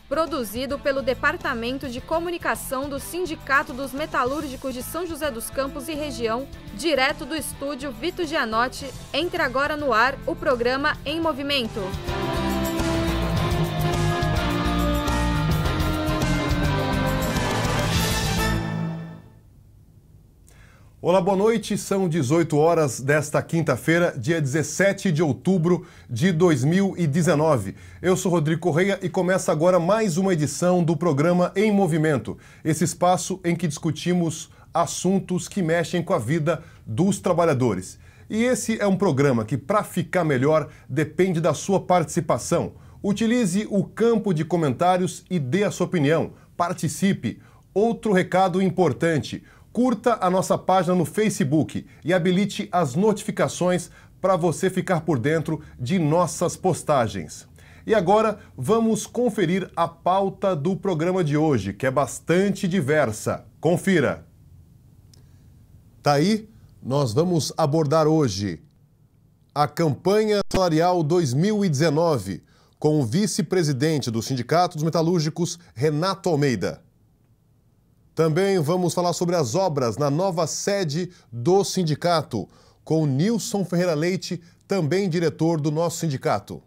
Produzido pelo Departamento de Comunicação do Sindicato dos Metalúrgicos de São José dos Campos e região, direto do estúdio Vito Gianotti, entra agora no ar o programa Em Movimento. Olá, boa noite. São 18 horas desta quinta-feira, dia 17 de outubro de 2019. Eu sou Rodrigo Correia e começa agora mais uma edição do programa Em Movimento, esse espaço em que discutimos assuntos que mexem com a vida dos trabalhadores. E esse é um programa que, para ficar melhor, depende da sua participação. Utilize o campo de comentários e dê a sua opinião. Participe. Outro recado importante: curta a nossa página no Facebook e habilite as notificações para você ficar por dentro de nossas postagens. E agora vamos conferir a pauta do programa de hoje, que é bastante diversa. Confira! Tá aí? Nós vamos abordar hoje a campanha salarial 2019 com o vice-presidente do Sindicato dos Metalúrgicos, Renato Almeida. Também vamos falar sobre as obras na nova sede do sindicato, com Nilson Ferreira Leite, também diretor do nosso sindicato.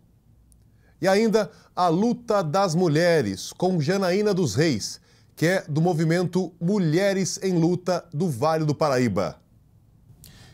E ainda a luta das mulheres, com Janaína dos Reis, que é do movimento Mulheres em Luta do Vale do Paraíba.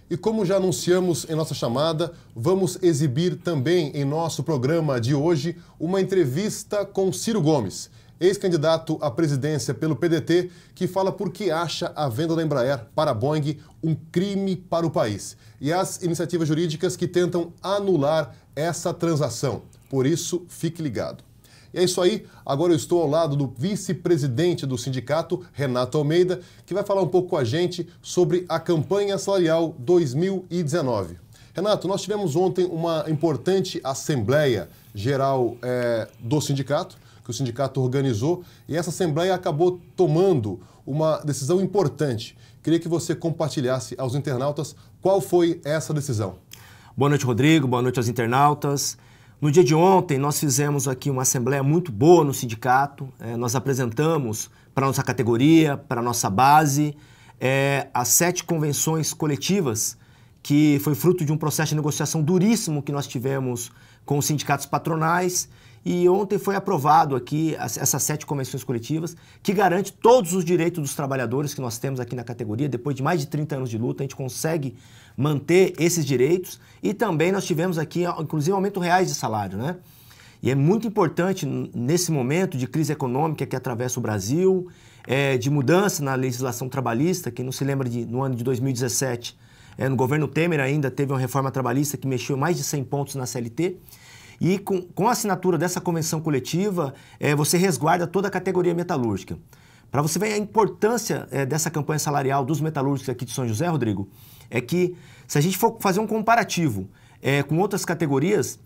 E como já anunciamos em nossa chamada, vamos exibir também em nosso programa de hoje uma entrevista com Ciro Gomes, ex-candidato à presidência pelo PDT, que fala por que acha a venda da Embraer para a Boeing um crime para o país e as iniciativas jurídicas que tentam anular essa transação. Por isso, fique ligado. E é isso aí, agora eu estou ao lado do vice-presidente do sindicato, Renato Almeida, que vai falar um pouco com a gente sobre a campanha salarial 2019. Renato, nós tivemos ontem uma importante assembleia geral do sindicato, que o sindicato organizou, e essa assembleia acabou tomando uma decisão importante. Queria que você compartilhasse aos internautas qual foi essa decisão. Boa noite, Rodrigo. Boa noite aos internautas. No dia de ontem, nós fizemos aqui uma assembleia muito boa no sindicato. Nós apresentamos para a nossa categoria, para a nossa base, as 7 convenções coletivas, que foi fruto de um processo de negociação duríssimo que nós tivemos com os sindicatos patronais. E ontem foi aprovado aqui essas 7 convenções coletivas que garante todos os direitos dos trabalhadores que nós temos aqui na categoria. Depois de mais de 30 anos de luta, a gente consegue manter esses direitos. E também nós tivemos aqui, inclusive, aumento reais de salário, né? E é muito importante, nesse momento de crise econômica que atravessa o Brasil, de mudança na legislação trabalhista. Quem não se lembra, no ano de 2017, no governo Temer ainda teve uma reforma trabalhista que mexeu mais de 100 pontos na CLT. E com a assinatura dessa convenção coletiva, você resguarda toda a categoria metalúrgica. Para você ver a importância dessa campanha salarial dos metalúrgicos aqui de São José, Rodrigo, é que se a gente for fazer um comparativo com outras categorias,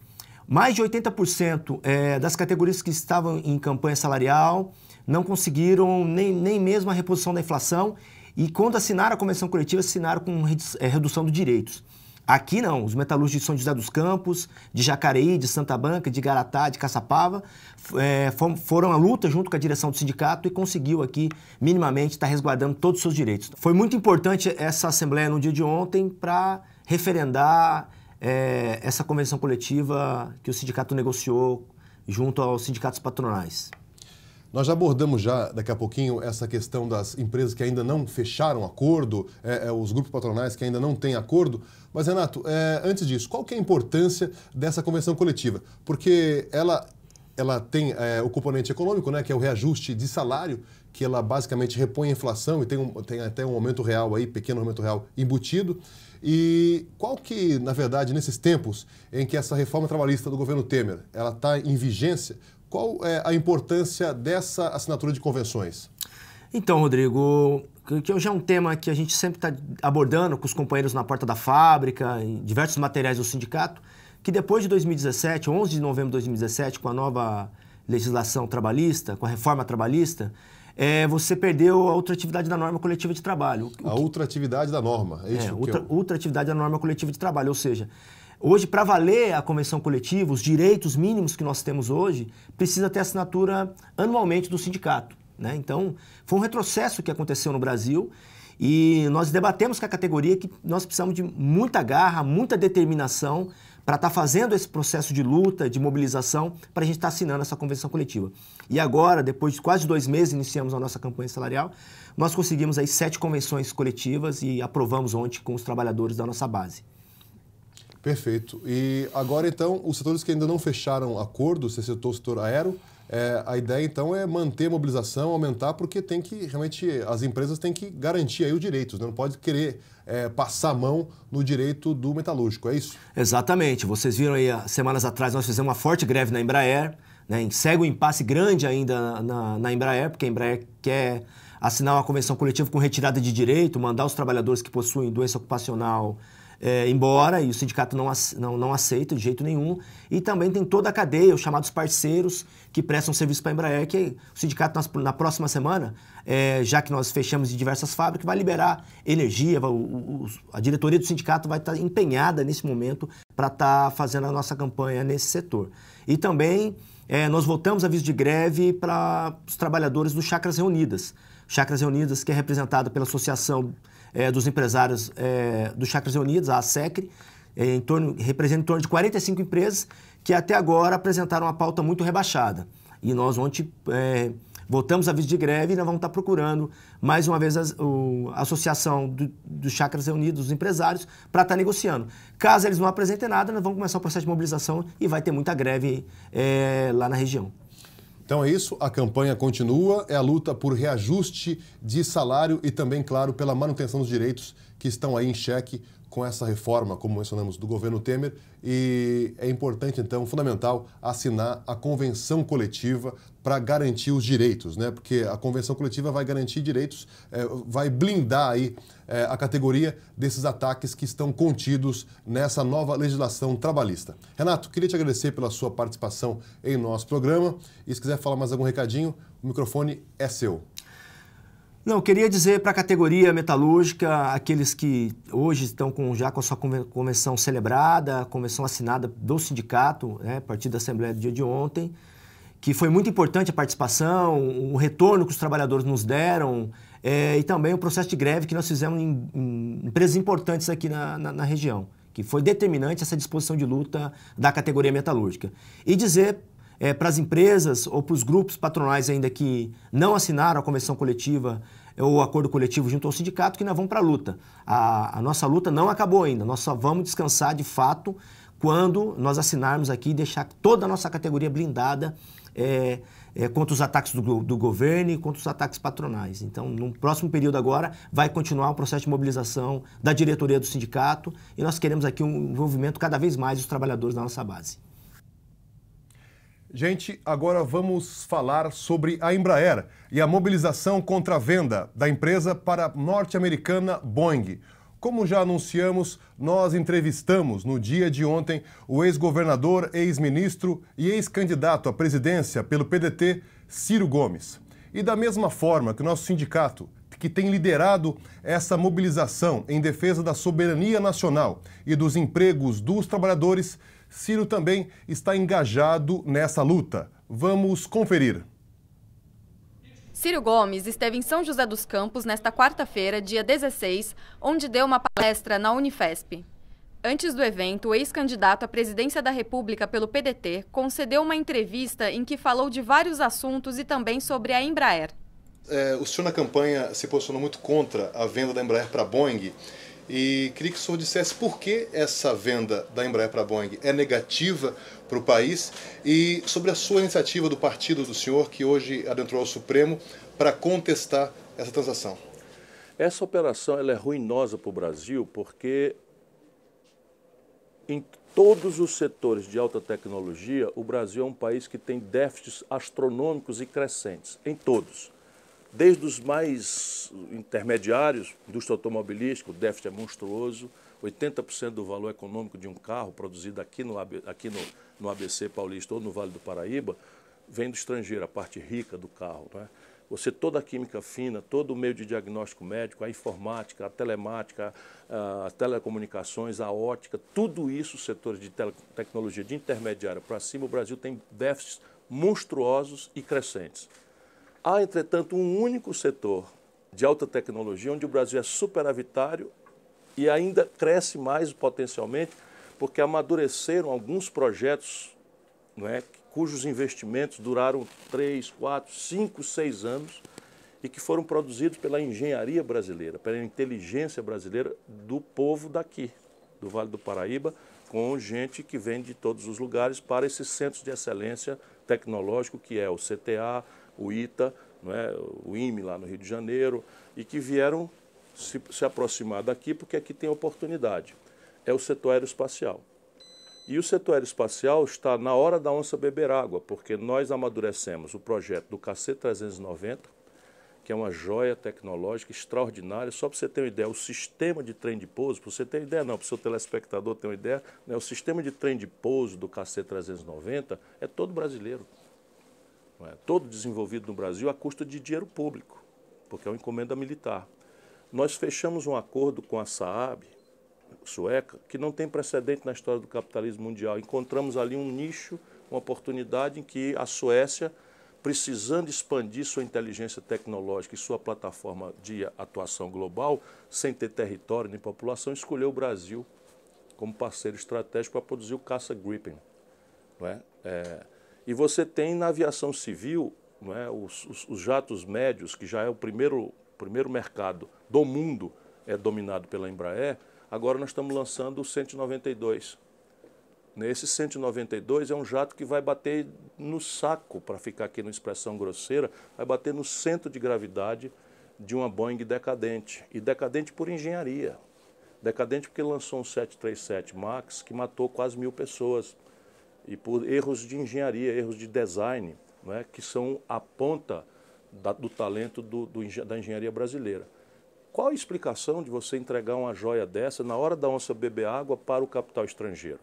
mais de 80% das categorias que estavam em campanha salarial não conseguiram nem mesmo a reposição da inflação, e quando assinaram a convenção coletiva, assinaram com redução de direitos. Aqui não, os metalúrgicos de São José dos Campos, de Jacareí, de Santa Branca, de Garatá, de Caçapava, foram à luta junto com a direção do sindicato e conseguiu aqui, minimamente, estar resguardando todos os seus direitos. Foi muito importante essa assembleia no dia de ontem para referendar essa convenção coletiva que o sindicato negociou junto aos sindicatos patronais. Nós já abordamos daqui a pouquinho essa questão das empresas que ainda não fecharam acordo, os grupos patronais que ainda não têm acordo. Mas, Renato, antes disso, qual que é a importância dessa convenção coletiva? Porque ela tem o componente econômico, né, que é o reajuste de salário, que ela basicamente repõe a inflação e tem até um aumento real aí, pequeno aumento real embutido. E qual que, na verdade, nesses tempos em que essa reforma trabalhista do governo Temer ela está em vigência, qual é a importância dessa assinatura de convenções? Então, Rodrigo, que já é um tema que a gente sempre está abordando com os companheiros na porta da fábrica, em diversos materiais do sindicato, que depois de 2017, 11 de novembro de 2017, com a nova legislação trabalhista, com a reforma trabalhista, você perdeu a ultratividade da norma coletiva de trabalho. A ultratividade da norma, é isso? Ultratividade da norma coletiva de trabalho, ou seja, Hoje, para valer a convenção coletiva, os direitos mínimos que nós temos hoje, precisa ter assinatura anualmente do sindicato, né? Então, foi um retrocesso que aconteceu no Brasil e nós debatemos com a categoria que nós precisamos de muita garra, muita determinação para estar fazendo esse processo de luta, de mobilização, para a gente estar assinando essa convenção coletiva. E agora, depois de quase 2 meses, iniciamos a nossa campanha salarial, nós conseguimos aí 7 convenções coletivas e aprovamos ontem com os trabalhadores da nossa base. Perfeito. E agora, então, os setores que ainda não fecharam acordo, você citou o setor aero, a ideia, então, é manter a mobilização, aumentar, porque tem que, realmente, as empresas têm que garantir aí os direitos, né? Não pode querer passar a mão no direito do metalúrgico, é isso? Exatamente. Vocês viram aí, semanas atrás, nós fizemos uma forte greve na Embraer, né? Segue um impasse grande ainda na Embraer, porque a Embraer quer assinar uma convenção coletiva com retirada de direito, mandar os trabalhadores que possuem doença ocupacional embora, e o sindicato não aceita de jeito nenhum. E também tem toda a cadeia, os chamados parceiros que prestam serviço para a Embraer, que o sindicato na próxima semana, já que nós fechamos em diversas fábricas, vai liberar energia, a diretoria do sindicato vai estar empenhada nesse momento para estar fazendo a nossa campanha nesse setor. E também nós voltamos aviso de greve para os trabalhadores do Chacras Reunidas. Chacras Reunidas, que é representado pela Associação dos Empresários do Chacras Reunidas, a ASECRE, representa em torno de 45 empresas que até agora apresentaram uma pauta muito rebaixada. E nós ontem voltamos aviso de greve e nós vamos estar procurando mais uma vez a Associação dos Chacras Reunidos, dos empresários, para estar negociando. Caso eles não apresentem nada, nós vamos começar o processo de mobilização e vai ter muita greve lá na região. Então é isso, a campanha continua, é a luta por reajuste de salário e também, claro, pela manutenção dos direitos que estão aí em xeque com essa reforma, como mencionamos, do governo Temer. E é importante, então, fundamental, assinar a convenção coletiva para garantir os direitos, né? Porque a convenção coletiva vai garantir direitos, vai blindar aí a categoria desses ataques que estão contidos nessa nova legislação trabalhista. Renato, queria te agradecer pela sua participação em nosso programa. E se quiser falar mais algum recadinho, o microfone é seu. Não, eu queria dizer para a categoria metalúrgica, aqueles que hoje estão já com a sua convenção celebrada, a convenção assinada do sindicato, né, a partir da Assembleia do dia de ontem, que foi muito importante a participação, o retorno que os trabalhadores nos deram e também o processo de greve que nós fizemos em empresas importantes aqui na região, que foi determinante essa disposição de luta da categoria metalúrgica. E dizer para as empresas ou para os grupos patronais ainda que não assinaram a convenção coletiva ou o acordo coletivo junto ao sindicato, que nós vamos para a luta. A nossa luta não acabou ainda, nós só vamos descansar de fato quando nós assinarmos aqui e deixar toda a nossa categoria blindada contra os ataques do governo e contra os ataques patronais. Então, no próximo período agora, vai continuar o processo de mobilização da diretoria do sindicato e nós queremos aqui um envolvimento cada vez mais dos trabalhadores da nossa base. Gente, agora vamos falar sobre a Embraer e a mobilização contra a venda da empresa para a norte-americana Boeing. Como já anunciamos, nós entrevistamos no dia de ontem o ex-governador, ex-ministro e ex-candidato à presidência pelo PDT, Ciro Gomes. E da mesma forma que o nosso sindicato, que tem liderado essa mobilização em defesa da soberania nacional e dos empregos dos trabalhadores, Ciro também está engajado nessa luta. Vamos conferir. Ciro Gomes esteve em São José dos Campos nesta quarta-feira, dia 16, onde deu uma palestra na Unifesp. Antes do evento, o ex-candidato à presidência da República pelo PDT concedeu uma entrevista em que falou de vários assuntos e também sobre a Embraer. O senhor na campanha se posicionou muito contra a venda da Embraer para a Boeing. E queria que o senhor dissesse por que essa venda da Embraer para a Boeing é negativa para o país e sobre a sua iniciativa do partido do senhor, que hoje adentrou ao Supremo, para contestar essa transação. Essa operação ela é ruinosa para o Brasil porque em todos os setores de alta tecnologia, o Brasil é um país que tem déficits astronômicos e crescentes, em todos. Desde os mais intermediários, indústria automobilística, o déficit é monstruoso, 80% do valor econômico de um carro produzido aqui no ABC Paulista ou no Vale do Paraíba vem do estrangeiro, a parte rica do carro, né? toda a química fina, todo o meio de diagnóstico médico, a informática, a telemática, as telecomunicações, a ótica, tudo isso, setores de tecnologia de intermediária para cima, o Brasil tem déficits monstruosos e crescentes. Há, entretanto, um único setor de alta tecnologia onde o Brasil é superavitário e ainda cresce mais potencialmente, porque amadureceram alguns projetos, não é, cujos investimentos duraram 3, 4, 5, 6 anos e que foram produzidos pela engenharia brasileira, pela inteligência brasileira do povo daqui, do Vale do Paraíba, com gente que vem de todos os lugares para esses centros de excelência tecnológico, que é o CTA, o ITA, não é, o IME lá no Rio de Janeiro, e que vieram se aproximar daqui porque aqui tem oportunidade. É o setor aeroespacial. E o setor aeroespacial está na hora da onça beber água, porque nós amadurecemos o projeto do KC-390, que é uma joia tecnológica extraordinária. Só para você ter uma ideia, o sistema de trem de pouso, para você ter uma ideia não, para o seu telespectador ter uma ideia, né, o sistema de trem de pouso do KC-390 é todo brasileiro. Não é? Todo desenvolvido no Brasil à custa de dinheiro público, porque é uma encomenda militar. Nós fechamos um acordo com a Saab, sueca, que não tem precedente na história do capitalismo mundial. Encontramos ali um nicho, uma oportunidade em que a Suécia, precisando expandir sua inteligência tecnológica e sua plataforma de atuação global, sem ter território nem população, escolheu o Brasil como parceiro estratégico para produzir o caça Gripen. Não é? E você tem na aviação civil, não é, os jatos médios, que já é o primeiro mercado do mundo, é dominado pela Embraer. Agora nós estamos lançando o 192. Esse 192 é um jato que vai bater no saco, para ficar aqui numa expressão grosseira, vai bater no centro de gravidade de uma Boeing decadente. E decadente por engenharia. Decadente porque lançou um 737 MAX que matou quase 1000 pessoas. E por erros de engenharia, erros de design, não é, que são a ponta do talento da engenharia brasileira. Qual a explicação de você entregar uma joia dessa na hora da onça beber água para o capital estrangeiro?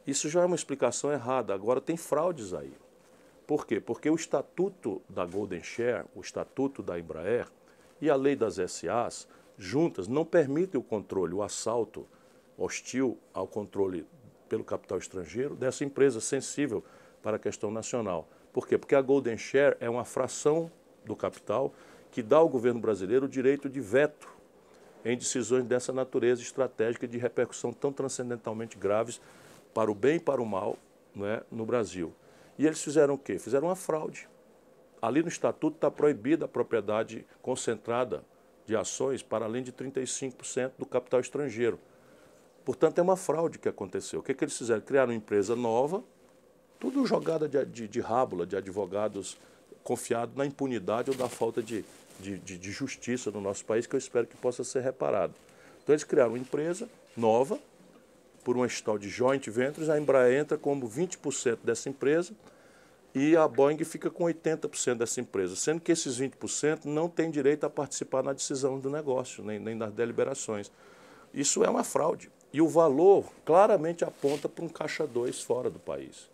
Isso já é uma explicação errada. Agora tem fraudes aí. Por quê? Porque o estatuto da Golden Share, o estatuto da Embraer e a lei das SAs, juntas, não permitem o controle, o assalto hostil ao controle pelo capital estrangeiro dessa empresa sensível para a questão nacional. Por quê? Porque a Golden Share é uma fração do capital que dá ao governo brasileiro o direito de veto em decisões dessa natureza estratégica de repercussão tão transcendentalmente graves para o bem e para o mal, não é, no Brasil. E eles fizeram o quê? Fizeram uma fraude. Ali no Estatuto está proibida a propriedade concentrada de ações para além de 35% do capital estrangeiro. Portanto, é uma fraude que aconteceu. O que eles fizeram? Criaram uma empresa nova, tudo jogada de rábula, de advogados confiados na impunidade ou da falta de justiça no nosso país, que eu espero que possa ser reparado. Então, eles criaram uma empresa nova, por uma tal de joint ventures, a Embraer entra como 20% dessa empresa e a Boeing fica com 80% dessa empresa, sendo que esses 20% não têm direito a participar na decisão do negócio, nem nas deliberações. Isso é uma fraude. E o valor claramente aponta para um caixa 2 fora do país.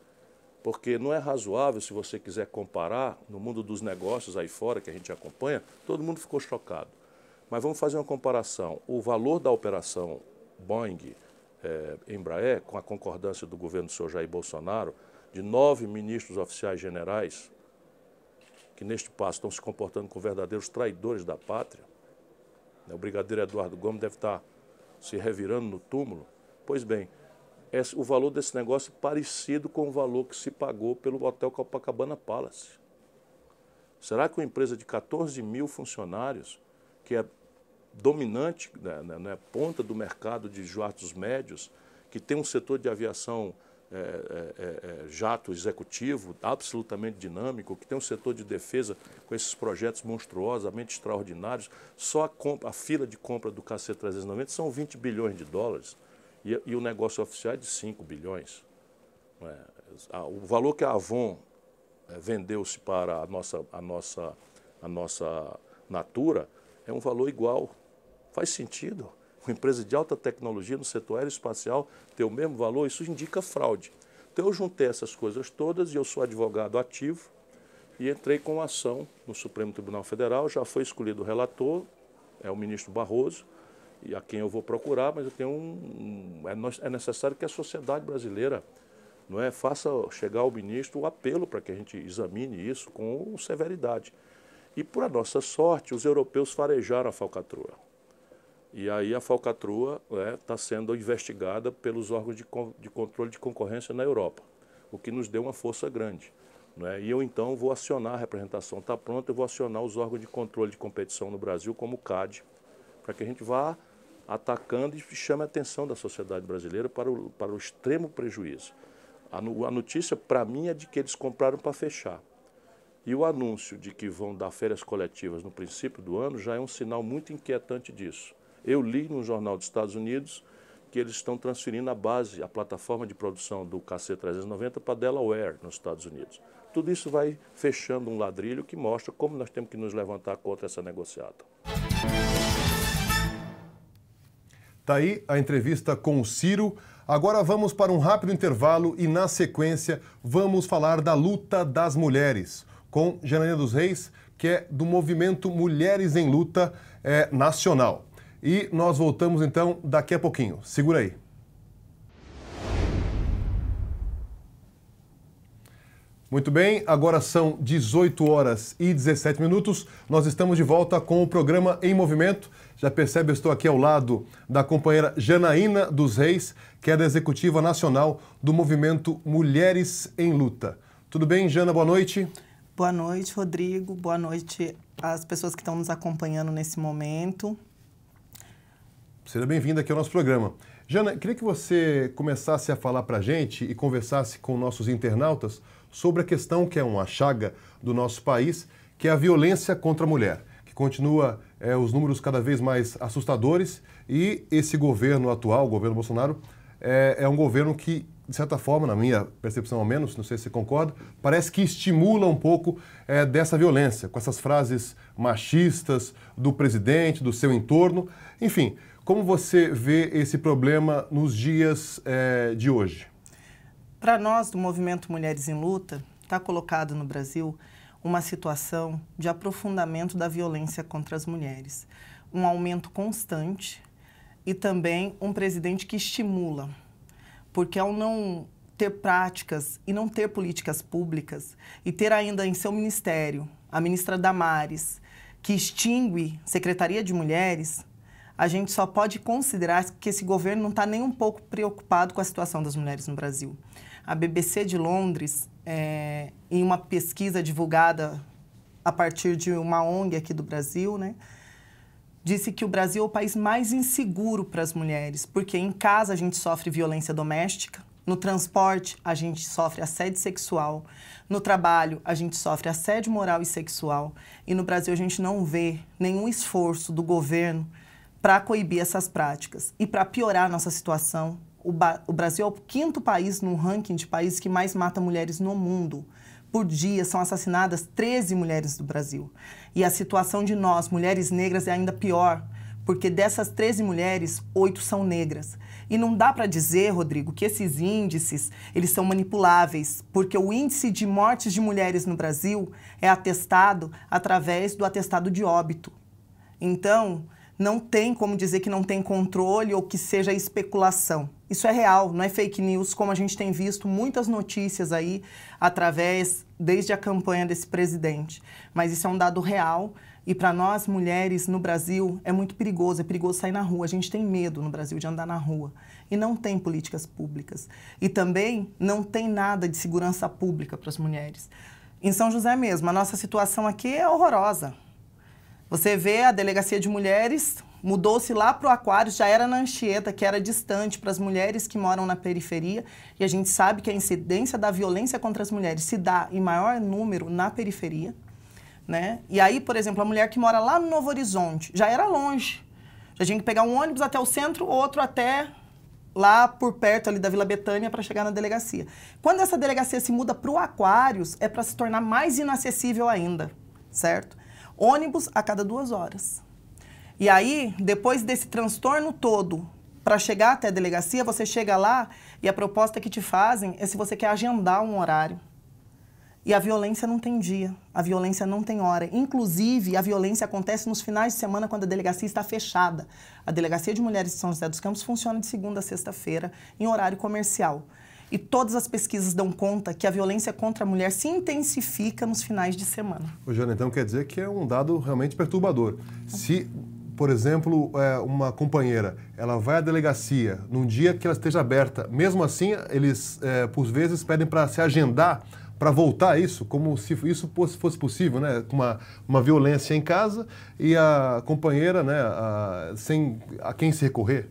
Porque não é razoável, se você quiser comparar, no mundo dos negócios aí fora, que a gente acompanha, todo mundo ficou chocado. Mas vamos fazer uma comparação. O valor da operação Boeing, Embraer, com a concordância do governo do senhor Jair Bolsonaro, de 9 ministros oficiais generais, que neste passo estão se comportando como verdadeiros traidores da pátria. O brigadeiro Eduardo Gomes deve estar se revirando no túmulo. Pois bem, o valor desse negócio é parecido com o valor que se pagou pelo Hotel Copacabana Palace. Será que uma empresa de 14 mil funcionários, que é dominante, né, ponta do mercado de jatos médios, que tem um setor de aviação jato executivo absolutamente dinâmico, que tem um setor de defesa com esses projetos monstruosamente extraordinários, só a fila de compra do KC-390 são 20 bilhões de dólares e o negócio oficial é de 5 bilhões. O valor que a Avon vendeu-se para a nossa Natura é um valor igual. Faz sentido uma empresa de alta tecnologia no setor aeroespacial ter o mesmo valor? Isso indica fraude. Então eu juntei essas coisas todas e eu sou advogado ativo, e entrei com uma ação no Supremo Tribunal Federal. Já foi escolhido o relator, é o ministro Barroso, e a quem eu vou procurar, mas eu tenho é necessário que a sociedade brasileira faça chegar ao ministro o apelo para que a gente examine isso com severidade. E, por a nossa sorte, os europeus farejaram a falcatrua. E aí a falcatrua está sendo investigada pelos órgãos de controle de concorrência na Europa, o que nos deu uma força grande. E eu, então, vou acionar, a representação está pronta, eu vou acionar os órgãos de controle de competição no Brasil, como o CAD, para que a gente vá atacando e chame a atenção da sociedade brasileira para o extremo prejuízo. A notícia, para mim, é de que eles compraram para fechar. E o anúncio de que vão dar férias coletivas no princípio do ano já é um sinal muito inquietante disso. Eu li no jornal dos Estados Unidos que eles estão transferindo a plataforma de produção do KC-390 para Delaware, nos Estados Unidos. Tudo isso vai fechando um ladrilho que mostra como nós temos que nos levantar contra essa negociata. Tá aí a entrevista com o Ciro. Agora vamos para um rápido intervalo e, na sequência, vamos falar da luta das mulheres com Janaína dos Reis, que é do movimento Mulheres em Luta nacional. E nós voltamos, então, daqui a pouquinho. Segura aí. Muito bem, agora são 18 horas e 17 minutos. Nós estamos de volta com o programa Em Movimento. Já percebe, eu estou aqui ao lado da companheira Janaína dos Reis, que é da Executiva Nacional do movimento Mulheres em Luta. Tudo bem, Jana? Boa noite. Boa noite, Rodrigo. Boa noite às pessoas que estão nos acompanhando nesse momento. Seja bem-vinda aqui ao nosso programa. Jana, queria que você começasse a falar para a gente e conversasse com nossos internautas sobre a questão que é uma chaga do nosso país, que é a violência contra a mulher, que continua os números cada vez mais assustadores, e esse governo atual, o governo Bolsonaro, é um governo que, de certa forma, na minha percepção ao menos, não sei se você concorda, parece que estimula um pouco dessa violência, com essas frases machistas do presidente, do seu entorno. Enfim, como você vê esse problema nos dias de hoje? Para nós, do movimento Mulheres em Luta, está colocado no Brasil uma situação de aprofundamento da violência contra as mulheres, um aumento constante e também um presidente que estimula, porque ao não ter práticas e não ter políticas públicas e ter ainda em seu ministério a ministra Damares, que extingue Secretaria de Mulheres, a gente só pode considerar que esse governo não está nem um pouco preocupado com a situação das mulheres no Brasil. A BBC de Londres, em uma pesquisa divulgada a partir de uma ONG aqui do Brasil, disse que o Brasil é o país mais inseguro para as mulheres, porque em casa a gente sofre violência doméstica, no transporte a gente sofre assédio sexual, no trabalho a gente sofre assédio moral e sexual, e no Brasil a gente não vê nenhum esforço do governo para coibir essas práticas. E para piorar a nossa situação, o Brasil é o 5º país no ranking de países que mais mata mulheres no mundo. Por dia são assassinadas 13 mulheres do Brasil. E a situação de nós, mulheres negras, é ainda pior, porque dessas 13 mulheres, 8 são negras. E não dá para dizer, Rodrigo, que esses índices eles são manipuláveis, porque o índice de mortes de mulheres no Brasil é atestado através do atestado de óbito. Então, não tem como dizer que não tem controle ou que seja especulação. Isso é real, não é fake news, como a gente tem visto muitas notícias aí desde a campanha desse presidente. Mas isso é um dado real e para nós, mulheres no Brasil, é muito perigoso, é perigoso sair na rua. A gente tem medo no Brasil de andar na rua e não tem políticas públicas. E também não tem nada de segurança pública para as mulheres. Em São José mesmo, a nossa situação aqui é horrorosa. Você vê a Delegacia de Mulheres, mudou-se lá para o Aquários, já era na Anchieta, que era distante para as mulheres que moram na periferia, e a gente sabe que a incidência da violência contra as mulheres se dá em maior número na periferia, E aí, por exemplo, a mulher que mora lá no Novo Horizonte, já era longe, já tinha que pegar um ônibus até o centro, outro até lá por perto ali da Vila Betânia para chegar na delegacia. Quando essa delegacia se muda para o Aquários, é para se tornar mais inacessível ainda, certo? Ônibus a cada 2 horas. E aí, depois desse transtorno todo, para chegar até a delegacia, você chega lá e a proposta que te fazem é se você quer agendar um horário. E a violência não tem dia, a violência não tem hora. Inclusive, a violência acontece nos finais de semana quando a delegacia está fechada. A Delegacia de Mulheres de São José dos Campos funciona de segunda a sexta-feira, em horário comercial. E todas as pesquisas dão conta que a violência contra a mulher se intensifica nos finais de semana. Ô, Jana, então quer dizer que é um dado realmente perturbador. Se, por exemplo, uma companheira, ela vai à delegacia num dia que ela esteja aberta, mesmo assim, eles, por vezes, pedem para se agendar para voltar a isso, como se isso fosse possível, né? Com uma violência em casa e a companheira, né, sem a quem se recorrer.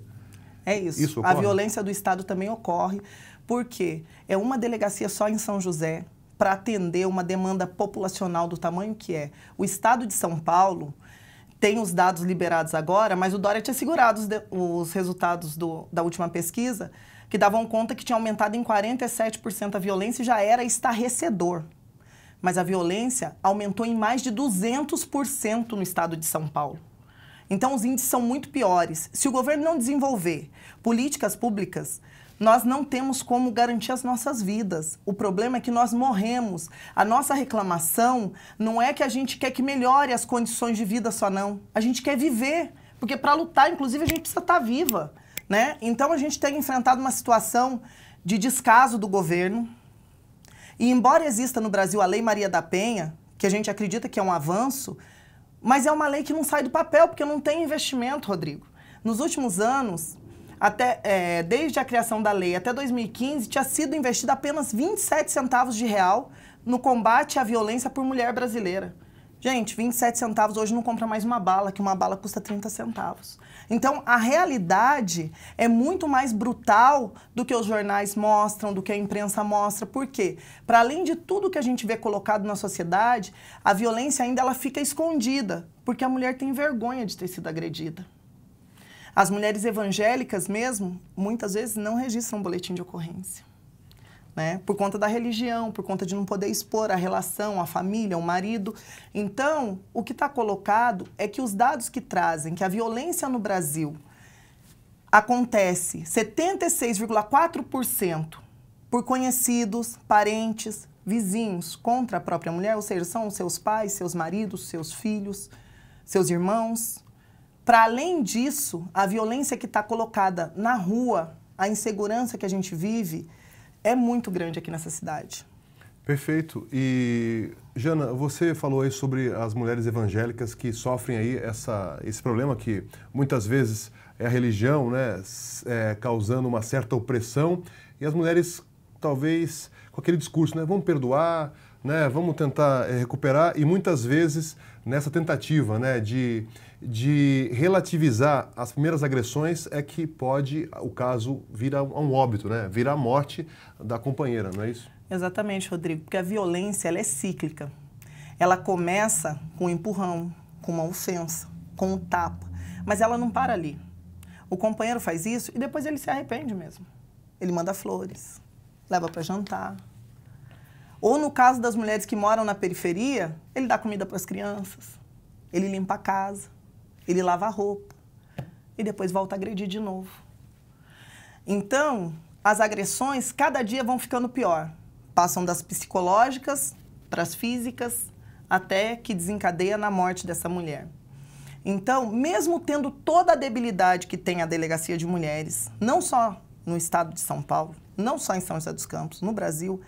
É isso. A violência do Estado também ocorre, porque é uma delegacia só em São José para atender uma demanda populacional do tamanho que é. O Estado de São Paulo tem os dados liberados agora, mas o Dória tinha segurado os resultados da última pesquisa, que davam conta que tinha aumentado em 47% a violência e já era estarrecedor. Mas a violência aumentou em mais de 200% no estado de São Paulo. Então, os índices são muito piores. Se o governo não desenvolver políticas públicas, nós não temos como garantir as nossas vidas. O problema é que nós morremos. A nossa reclamação não é que a gente quer que melhore as condições de vida só, não. A gente quer viver, porque para lutar, inclusive, a gente precisa estar viva. Né? Então, a gente tem enfrentado uma situação de descaso do governo. E, embora exista no Brasil a Lei Maria da Penha, que a gente acredita que é um avanço, mas é uma lei que não sai do papel, porque não tem investimento, Rodrigo. Nos últimos anos, desde a criação da lei até 2015, tinha sido investido apenas 27 centavos de real no combate à violência por mulher brasileira. Gente, 27 centavos hoje não compra mais uma bala, que uma bala custa 30 centavos. Então, a realidade é muito mais brutal do que os jornais mostram, do que a imprensa mostra. Por quê? Para além de tudo que a gente vê colocado na sociedade, a violência ainda ela fica escondida, porque a mulher tem vergonha de ter sido agredida. As mulheres evangélicas mesmo, muitas vezes não registram boletim de ocorrência. Né? Por conta da religião, por conta de não poder expor a relação, a família, o marido. Então, o que está colocado é que os dados que trazem que a violência no Brasil acontece 76,4% por conhecidos, parentes, vizinhos contra a própria mulher, ou seja, são seus pais, seus maridos, seus filhos, seus irmãos. Para além disso, a violência que está colocada na rua, a insegurança que a gente vive, é muito grande aqui nessa cidade. Perfeito. E, Jana, você falou aí sobre as mulheres evangélicas que sofrem aí esse problema que muitas vezes é a religião, né, causando uma certa opressão e as mulheres talvez com aquele discurso, né, vamos perdoar, né, vamos tentar recuperar e muitas vezes nessa tentativa, né, de relativizar as primeiras agressões é que pode o caso vir a um óbito, né? Virar a morte da companheira, não é isso? Exatamente, Rodrigo, porque a violência ela é cíclica. Ela começa com um empurrão, com uma ofensa, com um tapa, mas ela não para ali. O companheiro faz isso e depois ele se arrepende mesmo. Ele manda flores, leva para jantar. Ou no caso das mulheres que moram na periferia, ele dá comida para as crianças, ele limpa a casa, ele lava a roupa e depois volta a agredir de novo. Então, as agressões cada dia vão ficando pior. Passam das psicológicas para as físicas, até que desencadeia na morte dessa mulher. Então, mesmo tendo toda a debilidade que tem a Delegacia de Mulheres, não só no estado de São Paulo, não só em São José dos Campos, no Brasil,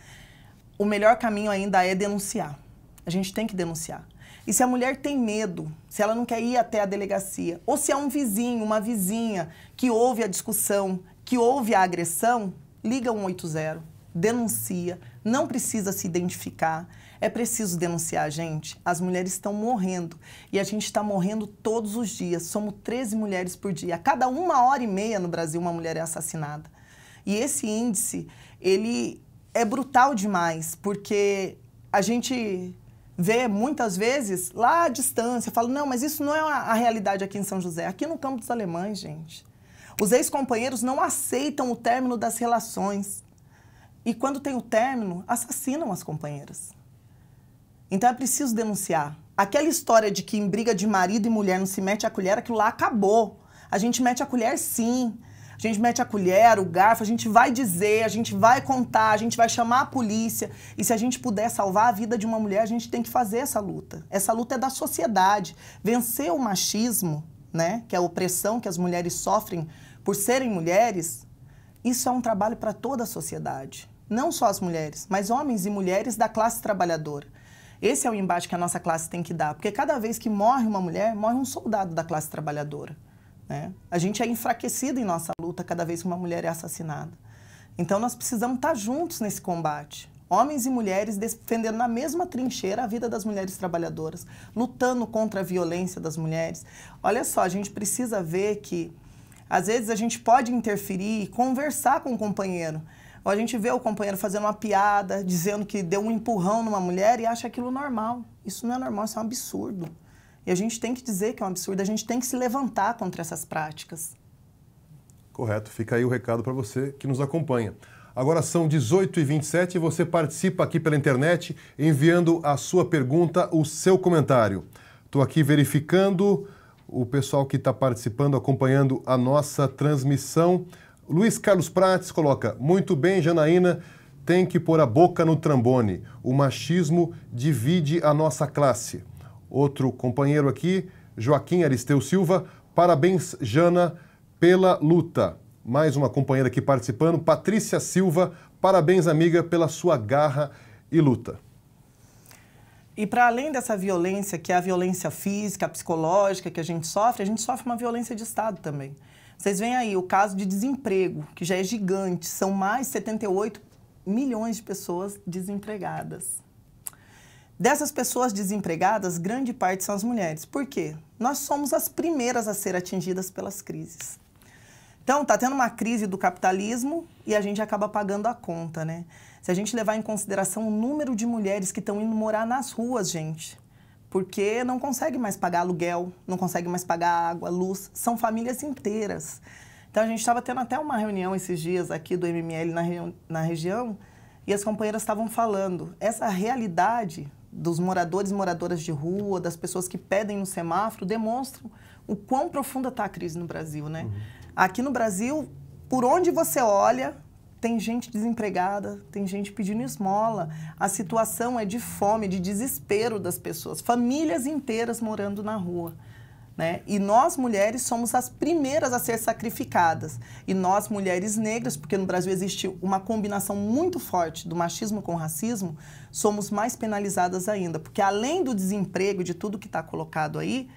o melhor caminho ainda é denunciar. A gente tem que denunciar. E se a mulher tem medo, se ela não quer ir até a delegacia, ou se é um vizinho, uma vizinha que ouve a discussão, que ouve a agressão, liga 180, denuncia, não precisa se identificar, é preciso denunciar, gente. As mulheres estão morrendo e a gente está morrendo todos os dias, somos 13 mulheres por dia. A cada 1h30 no Brasil uma mulher é assassinada. E esse índice, ele é brutal demais, porque a gente vê muitas vezes lá à distância, fala, não, mas isso não é a realidade aqui em São José, aqui no Campo dos Alemães, gente. Os ex-companheiros não aceitam o término das relações e quando tem o término, assassinam as companheiras. Então é preciso denunciar. Aquela história de que em briga de marido e mulher não se mete a colher, aquilo lá acabou. A gente mete a colher sim. A gente mete a colher, o garfo, a gente vai dizer, a gente vai contar, a gente vai chamar a polícia. E se a gente puder salvar a vida de uma mulher, a gente tem que fazer essa luta. Essa luta é da sociedade. Vencer o machismo, né, que é a opressão que as mulheres sofrem por serem mulheres, isso é um trabalho para toda a sociedade. Não só as mulheres, mas homens e mulheres da classe trabalhadora. Esse é o embate que a nossa classe tem que dar, porque cada vez que morre uma mulher, morre um soldado da classe trabalhadora, né? A gente é enfraquecido em nossa luta cada vez que uma mulher é assassinada. Então nós precisamos estar juntos nesse combate. Homens e mulheres defendendo na mesma trincheira a vida das mulheres trabalhadoras, lutando contra a violência das mulheres. Olha só, a gente precisa ver que às vezes a gente pode interferir e conversar com o companheiro. Ou a gente vê o companheiro fazendo uma piada, dizendo que deu um empurrão numa mulher e acha aquilo normal. Isso não é normal, isso é um absurdo. E a gente tem que dizer que é um absurdo, a gente tem que se levantar contra essas práticas. Correto, fica aí o recado para você que nos acompanha. Agora são 18h27 e você participa aqui pela internet enviando a sua pergunta, o seu comentário. Estou aqui verificando o pessoal que está participando, acompanhando a nossa transmissão. Luiz Carlos Prates coloca: muito bem, Janaína, tem que pôr a boca no trombone. O machismo divide a nossa classe. Outro companheiro aqui, Joaquim Aristeu Silva: parabéns, Jana, pela luta. Mais uma companheira aqui participando, Patrícia Silva: parabéns, amiga, pela sua garra e luta. E para além dessa violência, que é a violência física, psicológica que a gente sofre uma violência de Estado também. Vocês veem aí o caso de desemprego, que já é gigante. São mais de 78 milhões de pessoas desempregadas. Dessas pessoas desempregadas, grande parte são as mulheres. Por quê? Nós somos as primeiras a ser atingidas pelas crises. Então, está tendo uma crise do capitalismo e a gente acaba pagando a conta, né? Se a gente levar em consideração o número de mulheres que estão indo morar nas ruas, gente, porque não consegue mais pagar aluguel, não consegue mais pagar água, luz, são famílias inteiras. Então, a gente estava tendo até uma reunião esses dias aqui do MML na região e as companheiras estavam falando, essa realidade dos moradores e moradoras de rua, das pessoas que pedem no semáforo, demonstram o quão profunda está a crise no Brasil, né? Aqui no Brasil, por onde você olha, tem gente desempregada, tem gente pedindo esmola. A situação é de fome, de desespero das pessoas. Famílias inteiras morando na rua, né? E nós, mulheres, somos as primeiras a ser sacrificadas. E nós, mulheres negras, porque no Brasil existe uma combinação muito forte do machismo com o racismo, somos mais penalizadas ainda. Porque além do desemprego, de tudo que está colocado aí,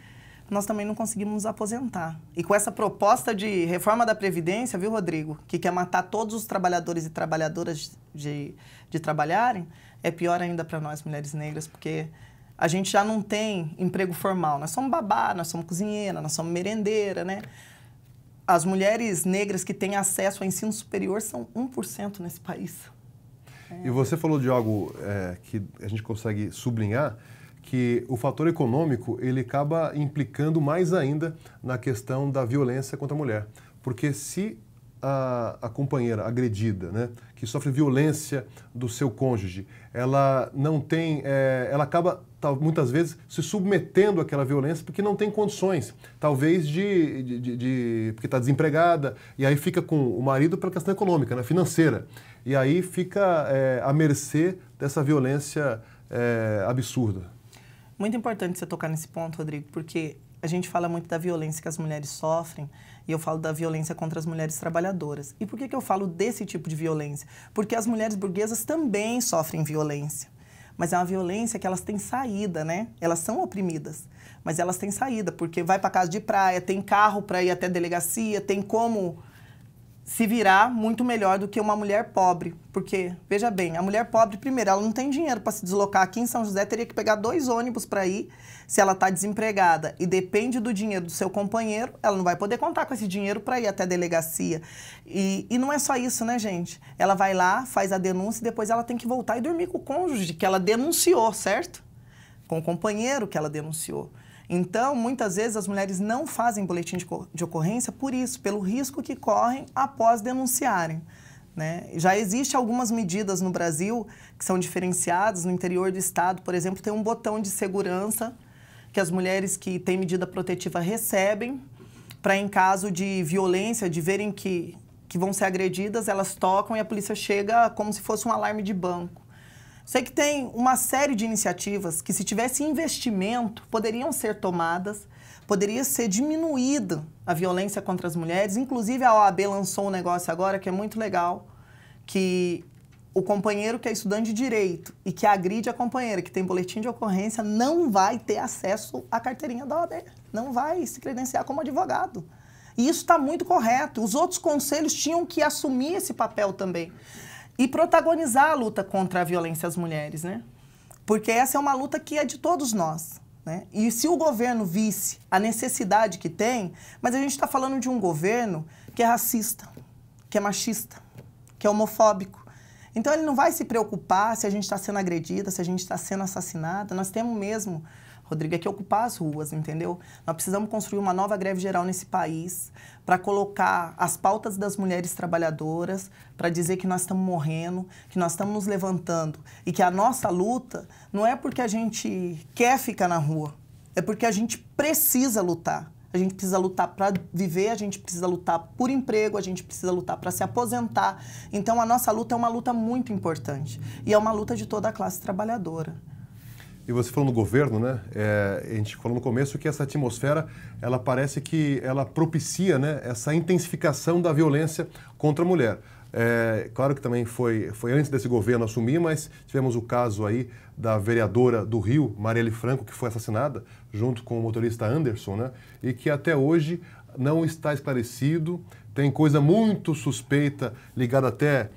nós também não conseguimos nos aposentar. E com essa proposta de reforma da Previdência, viu, Rodrigo, que quer matar todos os trabalhadores e trabalhadoras de trabalharem, é pior ainda para nós, mulheres negras, porque a gente já não tem emprego formal. Nós somos babá, nós somos cozinheira, nós somos merendeira, né? As mulheres negras que têm acesso ao ensino superior são 1% nesse país. E você falou de algo que a gente consegue sublinhar, que o fator econômico ele acaba implicando mais ainda na questão da violência contra a mulher. Porque se a companheira agredida, né, que sofre violência do seu cônjuge, ela não tem, ela acaba muitas vezes se submetendo àquela violência porque não tem condições, talvez porque está desempregada, e aí fica com o marido pela questão econômica, né, financeira, e aí fica à mercê dessa violência absurda. Muito importante você tocar nesse ponto, Rodrigo, porque a gente fala muito da violência que as mulheres sofrem e eu falo da violência contra as mulheres trabalhadoras. E por que eu falo desse tipo de violência? Porque as mulheres burguesas também sofrem violência, mas é uma violência que elas têm saída, né? Elas são oprimidas, mas elas têm saída, porque vai para casa de praia, tem carro para ir até delegacia, tem como se virar muito melhor do que uma mulher pobre. Porque, veja bem, a mulher pobre, primeiro, ela não tem dinheiro para se deslocar aqui em São José, teria que pegar 2 ônibus para ir se ela está desempregada e depende do dinheiro do seu companheiro, ela não vai poder contar com esse dinheiro para ir até a delegacia. E não é só isso, né, gente? Ela vai lá, faz a denúncia e depois ela tem que voltar e dormir com o cônjuge que ela denunciou, certo? Com o companheiro que ela denunciou. Então, muitas vezes, as mulheres não fazem boletim de ocorrência por isso, pelo risco que correm após denunciarem, né? Já existem algumas medidas no Brasil que são diferenciadas. No interior do estado, por exemplo, tem um botão de segurança que as mulheres que têm medida protetiva recebem para em caso de violência, de verem que vão ser agredidas, elas tocam e a polícia chega como se fosse um alarme de banco. Sei que tem uma série de iniciativas que, se tivesse investimento, poderiam ser tomadas, poderia ser diminuída a violência contra as mulheres. Inclusive, a OAB lançou um negócio agora que é muito legal, que o companheiro que é estudante de direito e que agride a companheira, que tem boletim de ocorrência, não vai ter acesso à carteirinha da OAB, não vai se credenciar como advogado. E isso está muito correto. Os outros conselhos tinham que assumir esse papel também e protagonizar a luta contra a violência às mulheres, né? Porque essa é uma luta que é de todos nós, né? E se o governo visse a necessidade que tem, mas a gente está falando de um governo que é racista, que é machista, que é homofóbico. Então, ele não vai se preocupar se a gente está sendo agredida, se a gente está sendo assassinada. Nós temos mesmo, Rodrigo, é que ocupar as ruas, entendeu? Nós precisamos construir uma nova greve geral nesse país para colocar as pautas das mulheres trabalhadoras, para dizer que nós estamos morrendo, que nós estamos nos levantando e que a nossa luta não é porque a gente quer ficar na rua, é porque a gente precisa lutar. A gente precisa lutar para viver, a gente precisa lutar por emprego, a gente precisa lutar para se aposentar. Então, a nossa luta é uma luta muito importante. E é uma luta de toda a classe trabalhadora. E você falou no governo, né? A gente falou no começo que essa atmosfera, ela parece que ela propicia, né, essa intensificação da violência contra a mulher. Claro que também foi antes desse governo assumir, mas tivemos o caso aí da vereadora do Rio, Marielle Franco, que foi assassinada junto com o motorista Anderson, né? E que até hoje não está esclarecido, tem coisa muito suspeita ligada até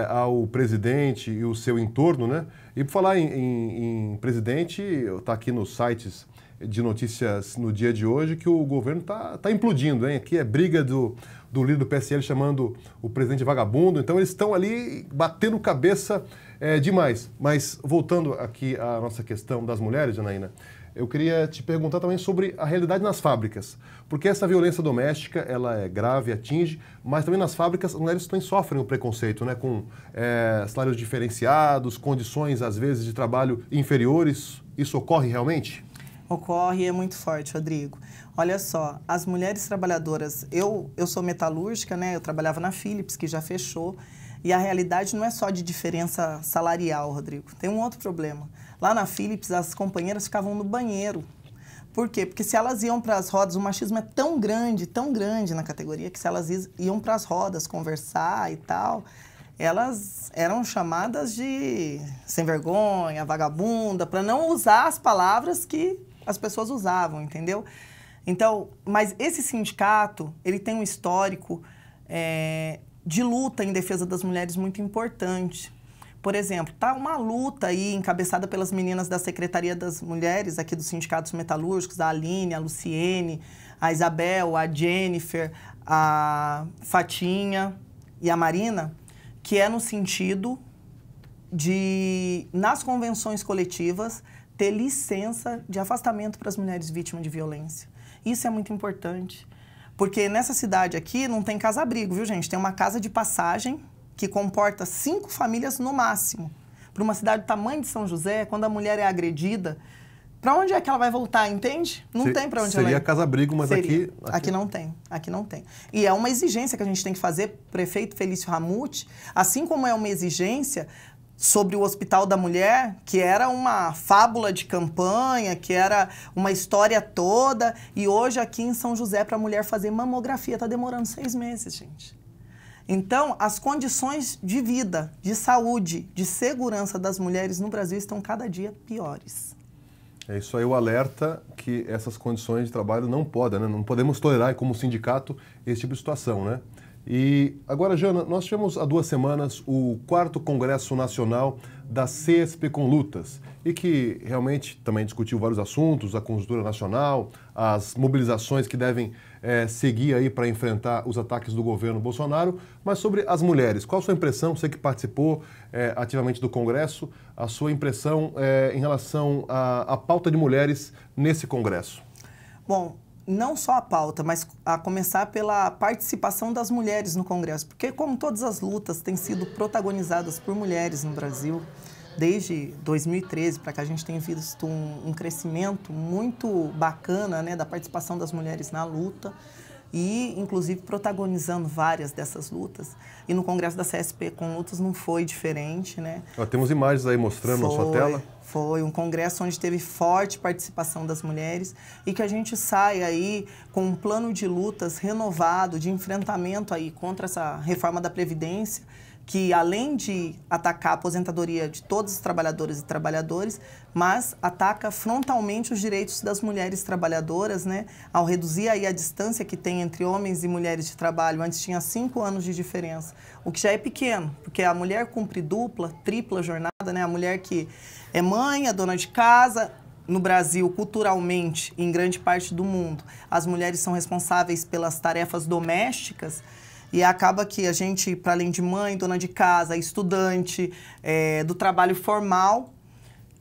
ao presidente e o seu entorno, né? E por falar em presidente, está aqui nos sites de notícias no dia de hoje que o governo tá implodindo, hein? Aqui é briga do líder do PSL chamando o presidente de vagabundo. Então, eles estão ali batendo cabeça demais. Mas, voltando aqui à nossa questão das mulheres, Janaína, eu queria te perguntar também sobre a realidade nas fábricas. Porque essa violência doméstica, ela é grave, atinge, mas também nas fábricas as mulheres também sofrem o preconceito, né? Com salários diferenciados, condições, às vezes, de trabalho inferiores. Isso ocorre realmente? Ocorre e é muito forte, Rodrigo. Olha só, as mulheres trabalhadoras, eu sou metalúrgica, né? Eu trabalhava na Philips, que já fechou, e a realidade não é só de diferença salarial, Rodrigo. Tem um outro problema. Lá na Philips, as companheiras ficavam no banheiro. Por quê? Porque se elas iam para as rodas, o machismo é tão grande na categoria, que se elas iam para as rodas conversar e tal, elas eram chamadas de sem vergonha, vagabunda, para não usar as palavras que as pessoas usavam, entendeu? Então, mas esse sindicato, ele tem um histórico de luta em defesa das mulheres muito importante. Por exemplo, tá uma luta aí encabeçada pelas meninas da Secretaria das Mulheres, aqui dos Sindicatos Metalúrgicos, a Aline, a Luciene, a Isabel, a Jennifer, a Fatinha e a Marina, que é no sentido de, nas convenções coletivas, ter licença de afastamento para as mulheres vítimas de violência. Isso é muito importante, porque nessa cidade aqui não tem casa-abrigo, viu, gente? Tem uma casa de passagem que comporta 5 famílias no máximo. Para uma cidade do tamanho de São José, quando a mulher é agredida, para onde é que ela vai voltar, entende? Não tem para onde ela ir. Seria casa-abrigo, mas aqui... Aqui não tem, aqui não tem. E é uma exigência que a gente tem que fazer, prefeito Felício Ramute, assim como é uma exigência sobre o Hospital da Mulher, que era uma fábula de campanha, que era uma história toda, e hoje aqui em São José, para a mulher fazer mamografia, está demorando 6 meses, gente. Então, as condições de vida, de saúde, de segurança das mulheres no Brasil estão cada dia piores. É isso aí, o alerta que essas condições de trabalho não podem, né? Não podemos tolerar, como sindicato, esse tipo de situação, né? E agora, Jana, nós tivemos há 2 semanas o 4º Congresso Nacional da CSP com Lutas, e que realmente também discutiu vários assuntos, a conjuntura nacional, as mobilizações que devem seguir aí para enfrentar os ataques do governo Bolsonaro, mas sobre as mulheres. Qual a sua impressão, você que participou ativamente do Congresso, a sua impressão em relação à pauta de mulheres nesse Congresso? Bom, não só a pauta, mas a começar pela participação das mulheres no Congresso, porque como todas as lutas têm sido protagonizadas por mulheres no Brasil, desde 2013 para cá a gente tem visto um crescimento muito bacana, né, da participação das mulheres na luta. e, inclusive, protagonizando várias dessas lutas. E no Congresso da CSP com Lutas não foi diferente, né? Temos imagens aí mostrando na sua tela. Foi um congresso onde teve forte participação das mulheres e que a gente sai aí com um plano de lutas renovado, de enfrentamento aí contra essa reforma da Previdência, que além de atacar a aposentadoria de todos os trabalhadores e trabalhadores, mas ataca frontalmente os direitos das mulheres trabalhadoras, né? Ao reduzir aí a distância que tem entre homens e mulheres de trabalho. Antes tinha 5 anos de diferença, o que já é pequeno, porque a mulher cumpre dupla, tripla jornada, né? A mulher que é mãe, é dona de casa. No Brasil, culturalmente, em grande parte do mundo, as mulheres são responsáveis pelas tarefas domésticas. E acaba que a gente, para além de mãe, dona de casa, estudante, do trabalho formal,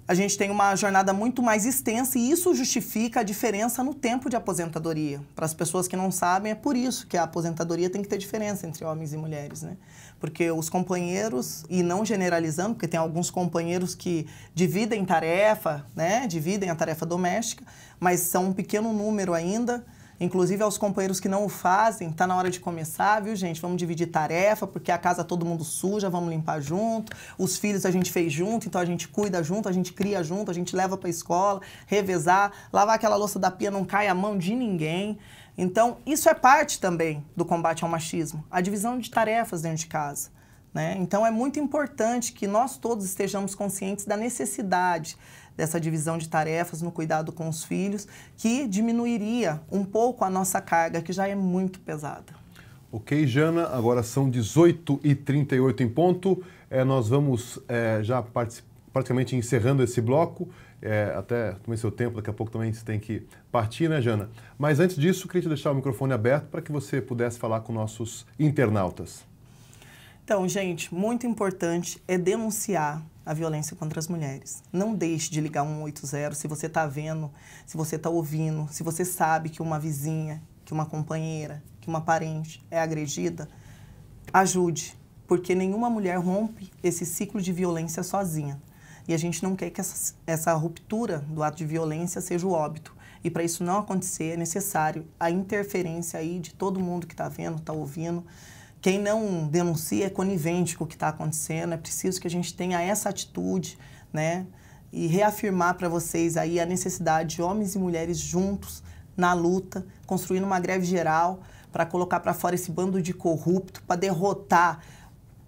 a gente tem uma jornada muito mais extensa e isso justifica a diferença no tempo de aposentadoria. Para as pessoas que não sabem, é por isso que a aposentadoria tem que ter diferença entre homens e mulheres, né? Porque os companheiros, e não generalizando, porque tem alguns companheiros que dividem tarefa, né? Dividem a tarefa doméstica, mas são um pequeno número ainda. Inclusive, aos companheiros que não o fazem, tá na hora de começar, viu, gente? Vamos dividir tarefa, porque a casa todo mundo suja, vamos limpar junto. Os filhos a gente fez junto, então a gente cuida junto, a gente cria junto, a gente leva para a escola, revezar, lavar aquela louça da pia, não cai a mão de ninguém. Então, isso é parte também do combate ao machismo, a divisão de tarefas dentro de casa, né? Então, é muito importante que nós todos estejamos conscientes da necessidade dessa divisão de tarefas no cuidado com os filhos, que diminuiria um pouco a nossa carga, que já é muito pesada. Ok, Jana, agora são 18h38 em ponto. Nós vamos já praticamente encerrando esse bloco. Até tomei seu tempo, daqui a pouco também você tem que partir, né, Jana? Mas antes disso, queria te deixar o microfone aberto para que você pudesse falar com nossos internautas. Então, gente, muito importante é denunciar a violência contra as mulheres. Não deixe de ligar 180 se você está vendo, se você está ouvindo, se você sabe que uma vizinha, que uma companheira, que uma parente é agredida, ajude, porque nenhuma mulher rompe esse ciclo de violência sozinha. E a gente não quer que essa ruptura do ato de violência seja o óbito. E para isso não acontecer, é necessário a interferência aí de todo mundo que está vendo, está ouvindo. Quem não denuncia é conivente com o que está acontecendo, é preciso que a gente tenha essa atitude, né? E reafirmar para vocês aí a necessidade de homens e mulheres juntos na luta, construindo uma greve geral para colocar para fora esse bando de corrupto, para derrotar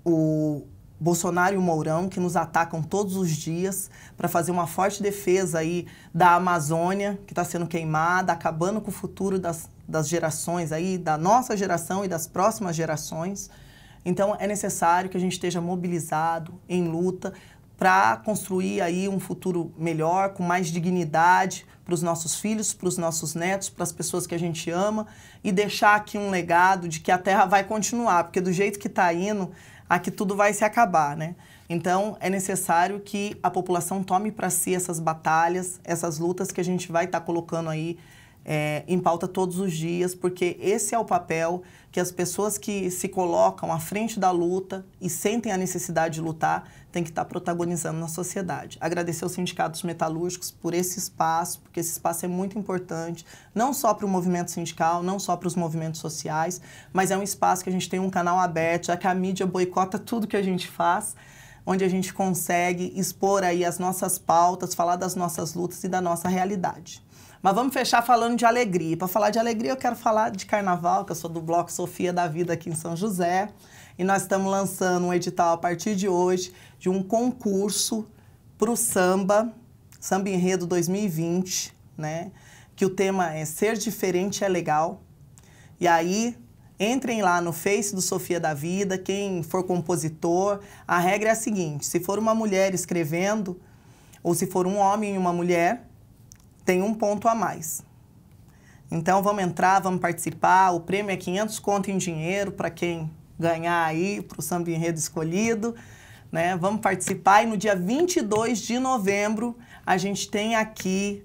o Bolsonaro e o Mourão, que nos atacam todos os dias, para fazer uma forte defesa aí da Amazônia, que está sendo queimada, acabando com o futuro das gerações aí, da nossa geração e das próximas gerações. Então, é necessário que a gente esteja mobilizado, em luta, para construir aí um futuro melhor, com mais dignidade para os nossos filhos, para os nossos netos, para as pessoas que a gente ama, e deixar aqui um legado de que a Terra vai continuar, porque do jeito que está indo, aqui tudo vai se acabar, né? Então, é necessário que a população tome para si essas batalhas, essas lutas que a gente vai estar colocando aí em pauta todos os dias, porque esse é o papel que as pessoas que se colocam à frente da luta e sentem a necessidade de lutar têm que estar protagonizando na sociedade. Agradecer aos sindicatos metalúrgicos por esse espaço, porque esse espaço é muito importante, não só para o movimento sindical, não só para os movimentos sociais, mas é um espaço que a gente tem um canal aberto, já que a mídia boicota tudo que a gente faz, onde a gente consegue expor aí as nossas pautas, falar das nossas lutas e da nossa realidade. Mas vamos fechar falando de alegria. Para falar de alegria, eu quero falar de carnaval, que eu sou do Bloco Sofia da Vida aqui em São José. E nós estamos lançando um edital a partir de hoje de um concurso para o Samba Enredo 2020, né? Que o tema é Ser Diferente é Legal. E aí, entrem lá no Face do Sofia da Vida, quem for compositor. A regra é a seguinte, se for uma mulher escrevendo, ou se for um homem e uma mulher, tem um ponto a mais. Então, vamos entrar, vamos participar. O prêmio é 500 conto em dinheiro para quem ganhar aí, para o Samba Enredo escolhido, né? Vamos participar e no dia 22 de novembro, a gente tem aqui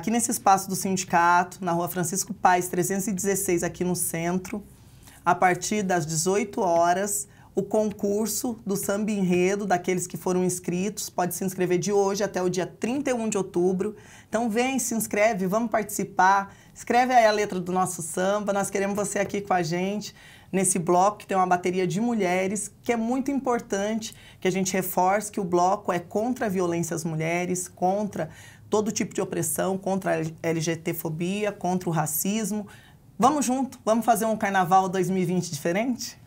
nesse espaço do sindicato, na Rua Francisco Paes, 316, aqui no centro, a partir das 18 horas, o concurso do Samba Enredo, daqueles que foram inscritos. Pode se inscrever de hoje até o dia 31 de outubro. Então vem, se inscreve, vamos participar. Escreve aí a letra do nosso samba. Nós queremos você aqui com a gente nesse bloco, que tem uma bateria de mulheres, que é muito importante que a gente reforce que o bloco é contra a violência às mulheres, contra todo tipo de opressão, contra a LGBTfobia, contra o racismo. Vamos junto, vamos fazer um carnaval 2020 diferente?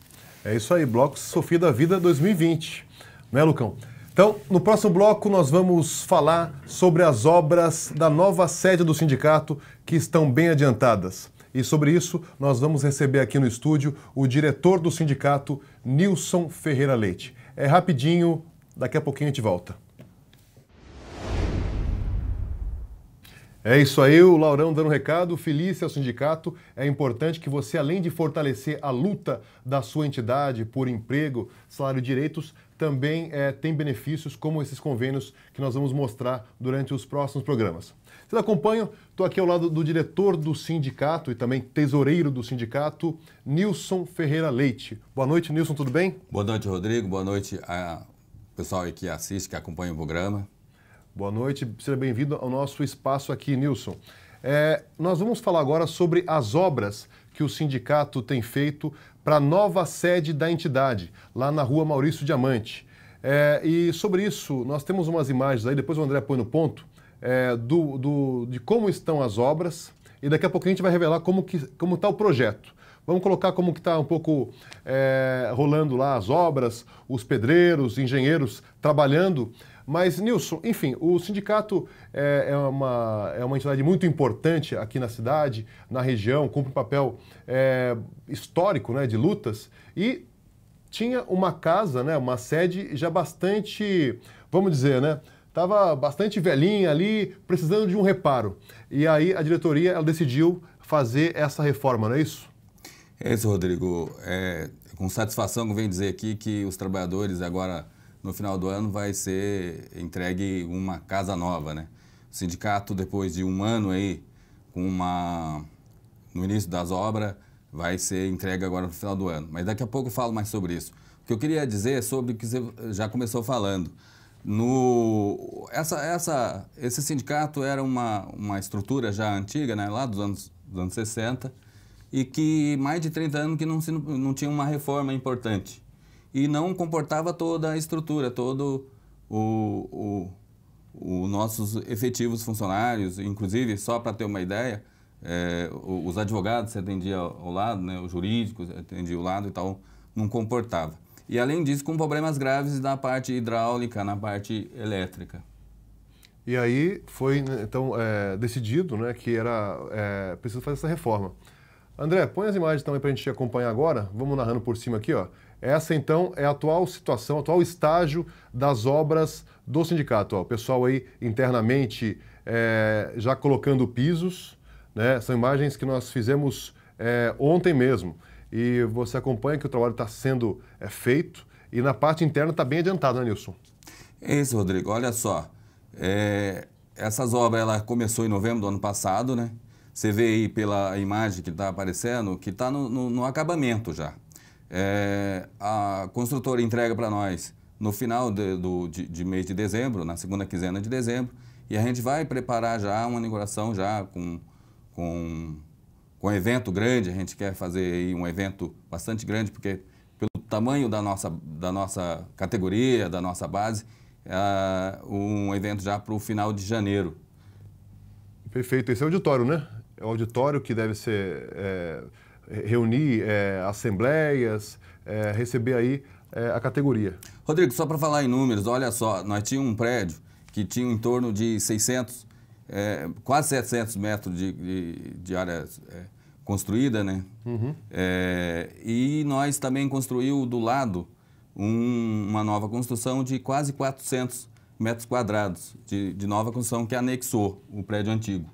É isso aí, Bloco Sofia da Vida 2020, né, Lucão? Então, no próximo bloco nós vamos falar sobre as obras da nova sede do sindicato que estão bem adiantadas. E sobre isso nós vamos receber aqui no estúdio o diretor do sindicato, Nilson Ferreira Leite. É rapidinho, daqui a pouquinho a gente volta. É isso aí, o Laurão dando um recado. Felícia ao sindicato. É importante que você, além de fortalecer a luta da sua entidade por emprego, salário e direitos, também tem benefícios como esses convênios que nós vamos mostrar durante os próximos programas. Vocês acompanham? Estou aqui ao lado do diretor do sindicato e também tesoureiro do sindicato, Nilson Ferreira Leite. Boa noite, Nilson, tudo bem? Boa noite, Rodrigo. Boa noite ao pessoal aí que assiste, que acompanha o programa. Boa noite, seja bem-vindo ao nosso espaço aqui, Nilson. Nós vamos falar agora sobre as obras que o sindicato tem feito para a nova sede da entidade, lá na rua Maurício Diamante. E sobre isso, nós temos umas imagens aí, depois o André põe no ponto, de como estão as obras, e daqui a pouco a gente vai revelar como está o projeto. Vamos colocar como que está um pouco rolando lá as obras, os engenheiros trabalhando. Mas, Nilson, enfim, o sindicato é uma entidade muito importante aqui na cidade, na região, cumpre um papel histórico, né, de lutas, e tinha uma casa, né, uma sede já bastante, vamos dizer, né, estava bastante velhinha ali, precisando de um reparo. E aí a diretoria ela decidiu fazer essa reforma, não é isso? É isso, Rodrigo. Com satisfação que eu venho dizer aqui que os trabalhadores agora, no final do ano, vai ser entregue uma casa nova, né? O sindicato, depois de um ano aí, no início das obras, vai ser entregue agora no final do ano. Mas daqui a pouco eu falo mais sobre isso. O que eu queria dizer é sobre o que você já começou falando. Esse sindicato era uma estrutura já antiga, né, lá dos anos 60, e que mais de 30 anos que não tinha uma reforma importante. E não comportava toda a estrutura, todo os nossos efetivos funcionários, inclusive, só para ter uma ideia, os advogados se atendiam ao lado, né, os jurídicos atendiam ao lado e tal, não comportava. E, além disso, com problemas graves na parte hidráulica, na parte elétrica. E aí foi, então, decidido, né, que era preciso fazer essa reforma. André, põe as imagens também para a gente acompanhar agora. Vamos narrando por cima aqui, ó. Essa, então, é a atual situação, atual estágio das obras do sindicato. Ó. O pessoal aí, internamente, já colocando pisos, né? São imagens que nós fizemos ontem mesmo. E você acompanha que o trabalho está sendo feito e na parte interna está bem adiantado, né, Nilson? É isso, Rodrigo. Olha só, essas obras, ela começou em novembro do ano passado, né? Você vê aí pela imagem que está aparecendo, que está no acabamento já. A construtora entrega para nós no final de mês de dezembro, na segunda quinzena de dezembro, e a gente vai preparar já uma inauguração já com um evento grande. A gente quer fazer aí um evento bastante grande, porque pelo tamanho da nossa categoria, da nossa base, um evento já para o final de janeiro. Perfeito. Esse é o auditório, né? É o auditório que deve ser reunir assembleias, receber aí a categoria. Rodrigo, só para falar em números, olha só, nós tínhamos um prédio que tinha em torno de 600, quase 700 metros de área construída, né? Uhum. E nós também construímos do lado uma nova construção de quase 400 metros quadrados de nova construção que anexou o prédio antigo.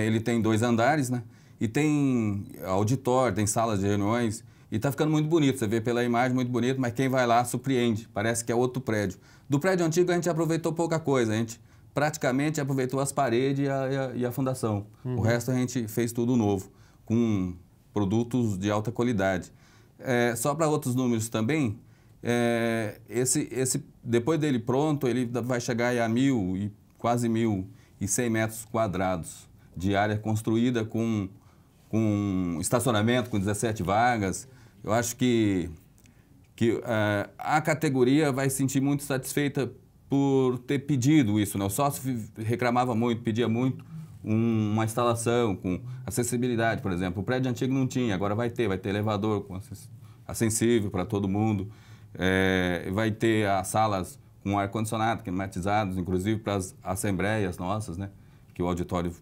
Ele tem 2 andares, né? E tem auditório, tem salas de reuniões, e está ficando muito bonito. Você vê pela imagem, muito bonito, mas quem vai lá surpreende, parece que é outro prédio. Do prédio antigo a gente aproveitou pouca coisa, a gente praticamente aproveitou as paredes e a fundação. Uhum. O resto a gente fez tudo novo, com produtos de alta qualidade. Só para outros números também, depois dele pronto, ele vai chegar a quase 1.100 metros quadrados de área construída com estacionamento, com 17 vagas. Eu acho que a categoria vai se sentir muito satisfeita por ter pedido isso, né? O sócio reclamava muito, pedia muito uma instalação com acessibilidade, por exemplo. O prédio antigo não tinha, agora vai ter elevador acessível para todo mundo, vai ter as salas com ar-condicionado, climatizados, inclusive para as assembleias nossas, né? Que o auditório,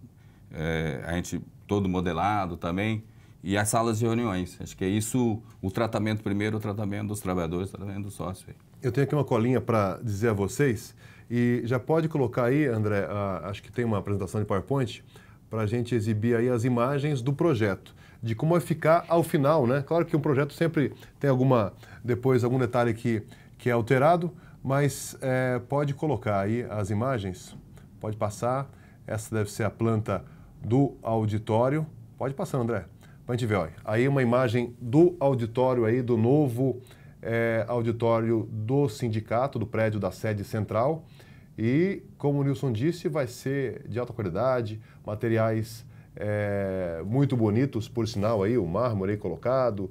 a gente todo modelado também, e as salas de reuniões. Acho que é isso, o tratamento primeiro, o tratamento dos trabalhadores, o tratamento do sócio. Eu tenho aqui uma colinha para dizer a vocês, e já pode colocar aí, André, acho que tem uma apresentação de PowerPoint, para a gente exibir aí as imagens do projeto, de como vai ficar ao final, né? Claro que um projeto sempre tem depois algum detalhe que é alterado, mas pode colocar aí as imagens, pode passar, essa deve ser a planta do auditório, pode passar, André, para a gente ver, olha, aí uma imagem do auditório aí, do novo auditório do sindicato, do prédio da sede central, e, como o Nilson disse, vai ser de alta qualidade, materiais muito bonitos, por sinal, aí, o mármore aí colocado,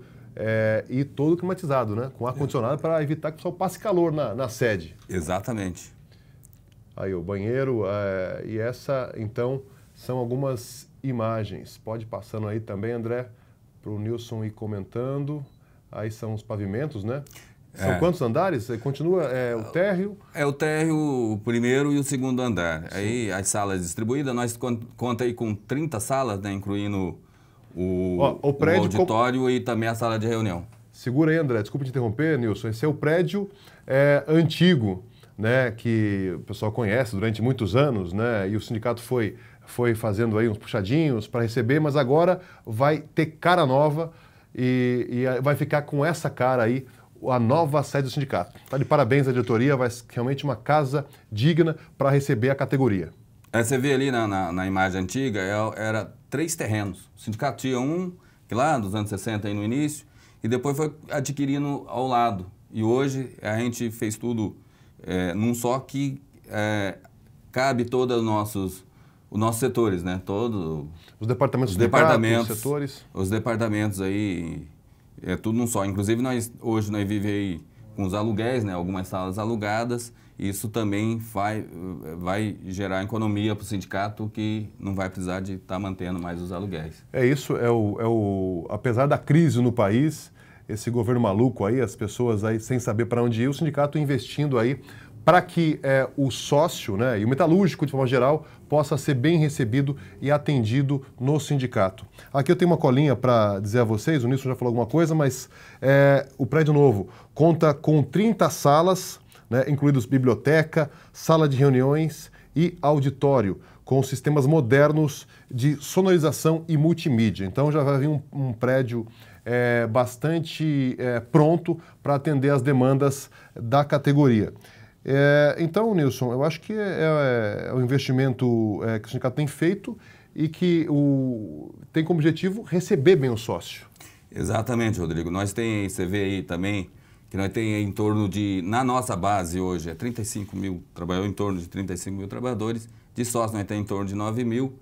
e todo climatizado, né? Com ar-condicionado para evitar que o pessoal passe calor na sede. Exatamente. Aí o banheiro, e essa, então, são algumas imagens. Pode ir passando aí também, André, para o Nilson ir comentando. Aí são os pavimentos, né? São quantos andares? Continua o térreo? O térreo, o primeiro e o segundo andar. Sim. Aí as salas distribuídas, nós conta aí com 30 salas, né? Incluindo o auditório e também a sala de reunião. Segura aí, André. Desculpa te interromper, Nilson. Esse é o prédio antigo, né? Que o pessoal conhece durante muitos anos, né? E o sindicato foi fazendo aí uns puxadinhos para receber, mas agora vai ter cara nova e vai ficar com essa cara aí, a nova sede do sindicato. Tá de parabéns à diretoria, vai ser realmente uma casa digna para receber a categoria. Você vê ali na imagem antiga, era 3 terrenos. O sindicato tinha um, que lá dos anos 60 aí no início, e depois foi adquirindo ao lado. E hoje a gente fez tudo num só que cabe todos os nossos setores, né? Os departamentos, os setores. Os departamentos aí, tudo num só. Inclusive, hoje nós vivemos aí com os aluguéis, né? Algumas salas alugadas. Isso também vai gerar economia para o sindicato, que não vai precisar de estar mantendo mais os aluguéis. Isso, apesar da crise no país, esse governo maluco aí, as pessoas aí sem saber para onde ir, o sindicato investindo aí para que o sócio, né, e o metalúrgico, de forma geral, possa ser bem recebido e atendido no sindicato. Aqui eu tenho uma colinha para dizer a vocês, o Nilson já falou alguma coisa, mas o prédio novo conta com 30 salas, né, incluídos biblioteca, sala de reuniões e auditório, com sistemas modernos de sonorização e multimídia. Então já vai vir um prédio bastante pronto para atender as demandas da categoria. Então, Nilson, eu acho que é um investimento que o sindicato tem feito e que tem como objetivo receber bem o sócio. Exatamente, Rodrigo. Você vê aí também que nós temos em torno de, na nossa base hoje, 35 mil trabalhadores, em torno de 35 mil trabalhadores, de sócios nós temos em torno de 9 mil,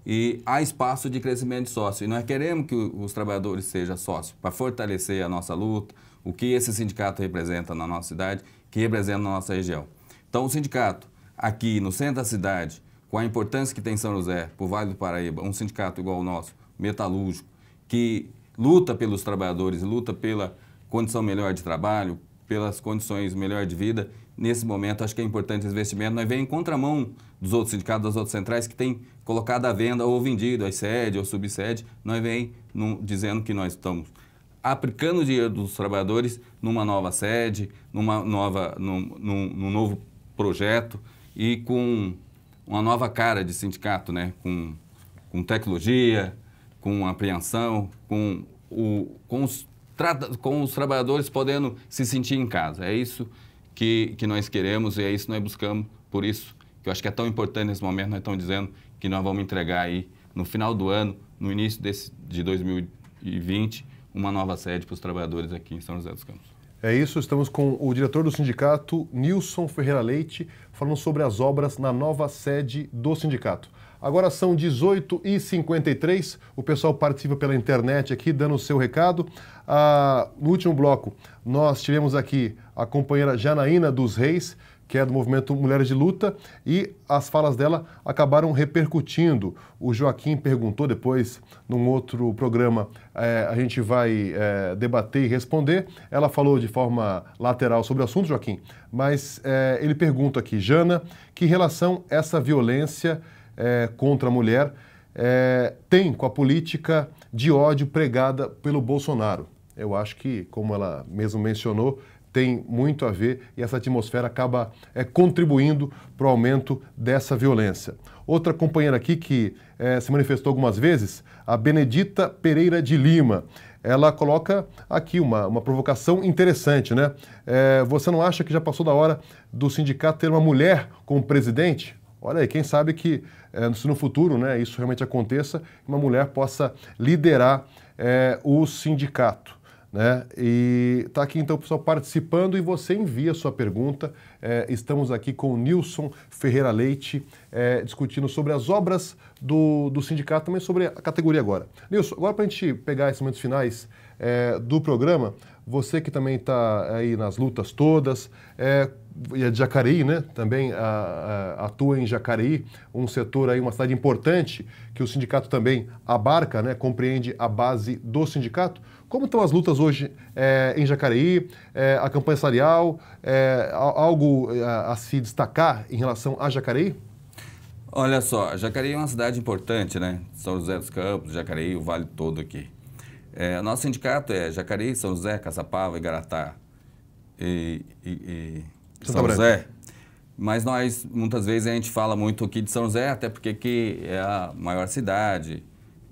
e há espaço de crescimento de sócio. E nós queremos que os trabalhadores sejam sócios, para fortalecer a nossa luta, o que esse sindicato representa na nossa cidade, que representa na nossa região. Então, o sindicato, aqui no centro da cidade, com a importância que tem São José, para o Vale do Paraíba, um sindicato igual ao nosso, metalúrgico, que luta pelos trabalhadores, luta pela condição melhor de trabalho, pelas condições melhor de vida, nesse momento acho que é importante esse investimento. Nós vem em contramão dos outros sindicatos, das outras centrais, que têm colocado à venda ou vendido as sedes ou subsede, nós vem dizendo que nós estamos aplicando o dinheiro dos trabalhadores numa nova sede, num novo projeto e com uma nova cara de sindicato, né? Com tecnologia, com apreensão, com os trabalhadores podendo se sentir em casa. É isso que nós queremos e é isso que nós buscamos. Por isso que eu acho que é tão importante nesse momento, nós estamos dizendo que nós vamos entregar aí no final do ano, no início de 2020, uma nova sede para os trabalhadores aqui em São José dos Campos. É isso, estamos com o diretor do sindicato, Nilson Ferreira Leite, falando sobre as obras na nova sede do sindicato. Agora são 18h53, o pessoal participa pela internet aqui, dando o seu recado. No último bloco, nós tivemos aqui a companheira Janaína dos Reis, que é do movimento Mulheres de Luta, e as falas dela acabaram repercutindo. O Joaquim perguntou depois, num outro programa, a gente vai debater e responder. Ela falou de forma lateral sobre o assunto, Joaquim, mas ele pergunta aqui, Jana, que relação essa violência contra a mulher tem com a política de ódio pregada pelo Bolsonaro? Eu acho que, como ela mesmo mencionou, tem muito a ver e essa atmosfera acaba contribuindo para o aumento dessa violência. Outra companheira aqui que se manifestou algumas vezes, a Benedita Pereira de Lima, ela coloca aqui uma provocação interessante, né? Você não acha que já passou da hora do sindicato ter uma mulher como presidente? Olha aí, quem sabe que se no futuro, né, isso realmente aconteça, uma mulher possa liderar o sindicato. Né? E está aqui então o pessoal participando e você envia a sua pergunta. Estamos aqui com o Nilson Ferreira Leite discutindo sobre as obras do sindicato, também sobre a categoria agora. Nilson, agora para a gente pegar esses momentos finais do programa, você que também está aí nas lutas todas, e é de Jacareí, né? Também atua em Jacareí, um setor aí, uma cidade importante que o sindicato também abarca, né? Compreende a base do sindicato. Como estão as lutas hoje em Jacareí, a campanha salarial, algo a se destacar em relação a Jacareí? Olha só, Jacareí é uma cidade importante, né? São José dos Campos, Jacareí, o vale todo aqui. Nosso sindicato é Jacareí, São José, Caçapava, Igaratá e São José. Mas nós, muitas vezes, a gente fala muito aqui de São José, até porque aqui é a maior cidade,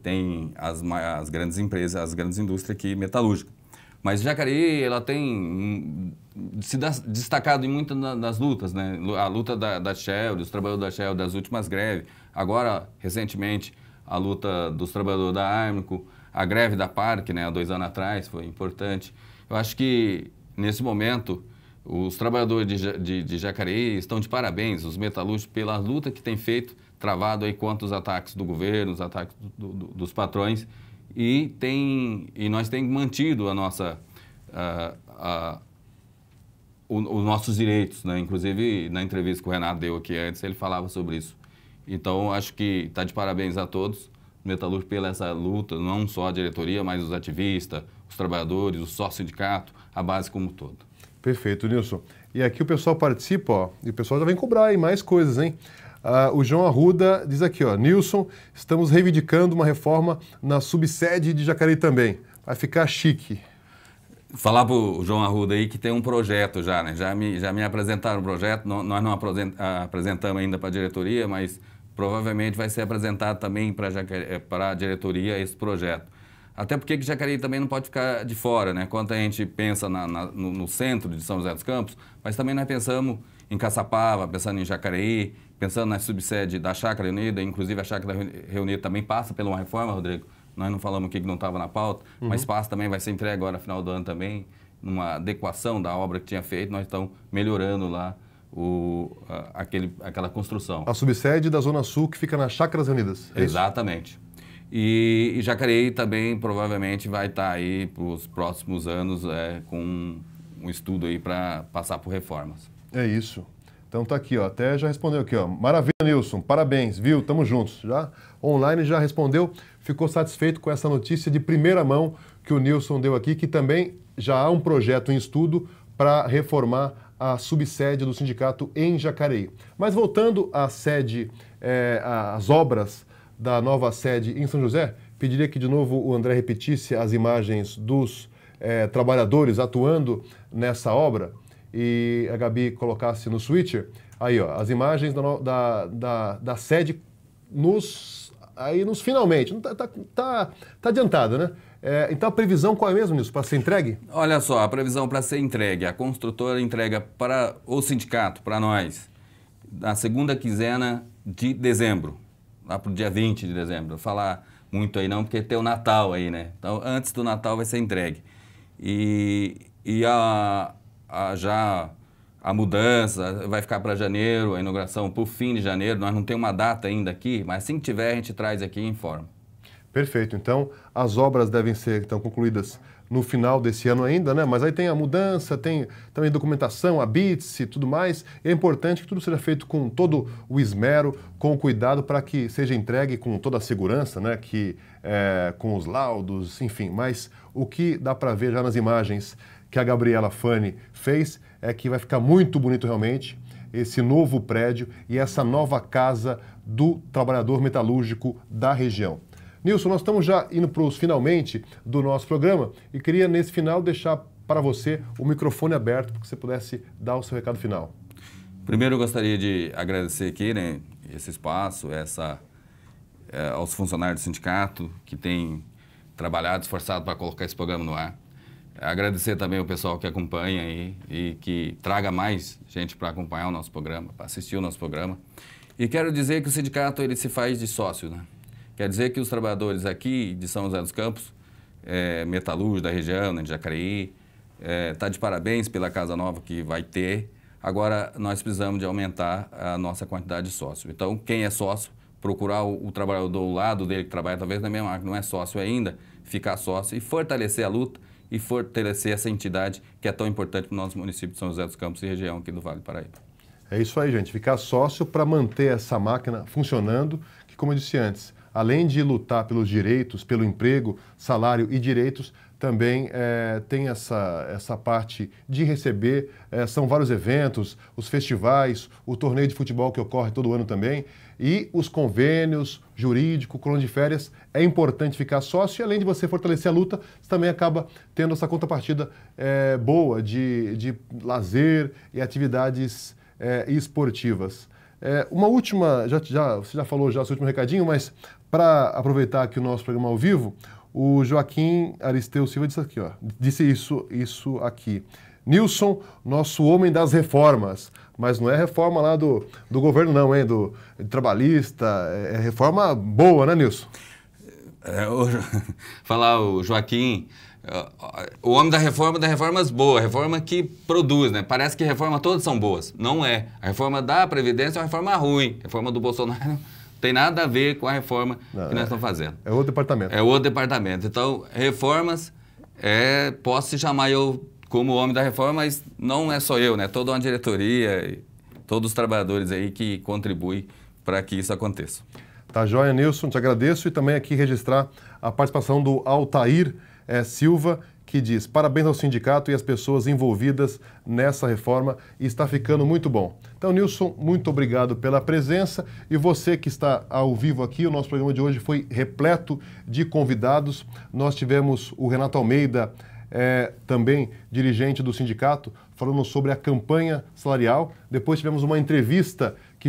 tem as grandes empresas, as grandes indústrias aqui metalúrgicas. Mas Jacareí, ela tem se destacado em muitas das lutas, né? A luta da Shell, dos trabalhadores da Shell, das últimas greves. Agora, recentemente, a luta dos trabalhadores da Armco, a greve da Parc, né? Há 2 anos atrás, foi importante. Eu acho que, nesse momento, os trabalhadores de Jacareí estão de parabéns, os metalúrgicos, pela luta que tem feito, travado aí contra os ataques do governo, os ataques dos patrões, e nós temos mantido os nossos direitos, né? Inclusive, na entrevista que o Renato deu aqui antes, ele falava sobre isso. Então, acho que está de parabéns a todos, os metalúrgicos, pela essa luta, não só a diretoria, mas os ativistas, os trabalhadores, o sócio-sindicato, a base como um todo. Perfeito, Nilson. E aqui o pessoal participa, ó, e o pessoal já vem cobrar aí mais coisas, hein? O João Arruda diz aqui, ó, Nilson, estamos reivindicando uma reforma na subsede de Jacareí também. Vai ficar chique. Falar para o João Arruda aí que tem um projeto já, né? Já me apresentaram o projeto, nós não apresentamos ainda para a diretoria, mas provavelmente vai ser apresentado também para a diretoria esse projeto. Até porque que Jacareí também não pode ficar de fora, né? Quando a gente pensa no centro de São José dos Campos, mas também nós pensamos em Caçapava, pensando em Jacareí, pensando na subsede da Chácara Reunida, inclusive a Chácara Reunida também passa por uma reforma, Rodrigo. Nós não falamos aqui que não estava na pauta, mas passa também, vai ser entregue agora no final do ano também, numa adequação da obra que tinha feito, nós estamos melhorando lá aquela construção. A subsede da Zona Sul que fica nas Chácaras Reunidas. É exatamente. E Jacareí também provavelmente vai estar aí para os próximos anos com um estudo aí para passar por reformas. É isso. Então tá aqui, ó, até já respondeu aqui, ó. Maravilha, Nilson, parabéns, viu? Tamo juntos. Já online já respondeu, ficou satisfeito com essa notícia de primeira mão que o Nilson deu aqui, que também já há um projeto em estudo para reformar a subsede do sindicato em Jacareí. Mas voltando à sede, às obras da nova sede em São José, pediria que de novo o André repetisse as imagens dos trabalhadores atuando nessa obra e a Gabi colocasse no switcher. Aí, ó, as imagens da sede nos finalmente. Tá adiantado, né? Então a previsão qual é mesmo, Nilson, para ser entregue? Olha só, a previsão para ser entregue, a construtora entrega para o sindicato, para nós, na segunda quinzena de dezembro. lá para o dia 20 de dezembro. Vou falar muito aí não, porque tem o Natal aí, né? Então, antes do Natal vai ser entregue. E a mudança vai ficar para janeiro, a inauguração para o fim de janeiro. Nós não temos uma data ainda aqui, mas assim que tiver, a gente traz aqui e informa. Perfeito. Então, as obras devem ser concluídas no final desse ano ainda, né? Mas aí tem a mudança, tem também documentação, a BITS e tudo mais. E é importante que tudo seja feito com todo o esmero, com o cuidado para que seja entregue com toda a segurança, né? Com os laudos, enfim. Mas o que dá para ver já nas imagens que a Gabriela Fani fez é que vai ficar muito bonito realmente esse novo prédio e essa nova casa do trabalhador metalúrgico da região. Nilson, nós estamos já indo para os finalmente do nosso programa e queria, nesse final, deixar para você o microfone aberto para que você pudesse dar o seu recado final. Primeiro, eu gostaria de agradecer aqui, né, esse espaço, aos funcionários do sindicato que têm trabalhado, esforçado para colocar esse programa no ar. Agradecer também o pessoal que acompanha aí e que traga mais gente para acompanhar o nosso programa, para assistir o nosso programa. E quero dizer que o sindicato ele se faz de sócio, né? Quer dizer que os trabalhadores aqui de São José dos Campos, metalúrgicos da região, né, de Jacareí, tá de parabéns pela casa nova que vai ter. Agora, nós precisamos de aumentar a nossa quantidade de sócios. Então, quem é sócio, procurar o trabalhador do lado dele que trabalha talvez na mesma área, que não é sócio ainda, ficar sócio e fortalecer a luta e fortalecer essa entidade que é tão importante para o nosso município de São José dos Campos e região aqui do Vale do Paraíba. É isso aí, gente. Ficar sócio para manter essa máquina funcionando, que, como eu disse antes, além de lutar pelos direitos, pelo emprego, salário e direitos, também tem essa parte de receber, são vários eventos, os festivais, o torneio de futebol que ocorre todo ano também, e os convênios, jurídico, colônia de férias, é importante ficar sócio e além de você fortalecer a luta, você também acaba tendo essa contrapartida boa de lazer e atividades esportivas. Uma última, você já falou já o seu último recadinho, mas para aproveitar aqui o nosso programa ao vivo, o Joaquim Aristeu Silva disse isso aqui. Nilson, nosso homem das reformas, mas não é reforma lá do governo não, hein, do trabalhista, é reforma boa, né, Nilson? Falar o Joaquim, o homem das reformas boas, reforma que produz, né? Parece que reformas todas são boas, não é. A reforma da Previdência é uma reforma ruim, a reforma do Bolsonaro tem nada a ver com a reforma que nós estamos fazendo. É outro departamento. É outro departamento. Então, reformas, posso se chamar eu como homem da reforma, mas não é só eu, né? Toda uma diretoria, todos os trabalhadores aí que contribuem para que isso aconteça. Tá joia, Nilson, te agradeço e também aqui registrar a participação do Altair Silva, que diz: parabéns ao sindicato e às pessoas envolvidas nessa reforma e está ficando muito bom. Então, Nilson, muito obrigado pela presença e você que está ao vivo aqui, o nosso programa de hoje foi repleto de convidados. Nós tivemos o Renato Almeida, também dirigente do sindicato, falando sobre a campanha salarial. Depois tivemos uma entrevista que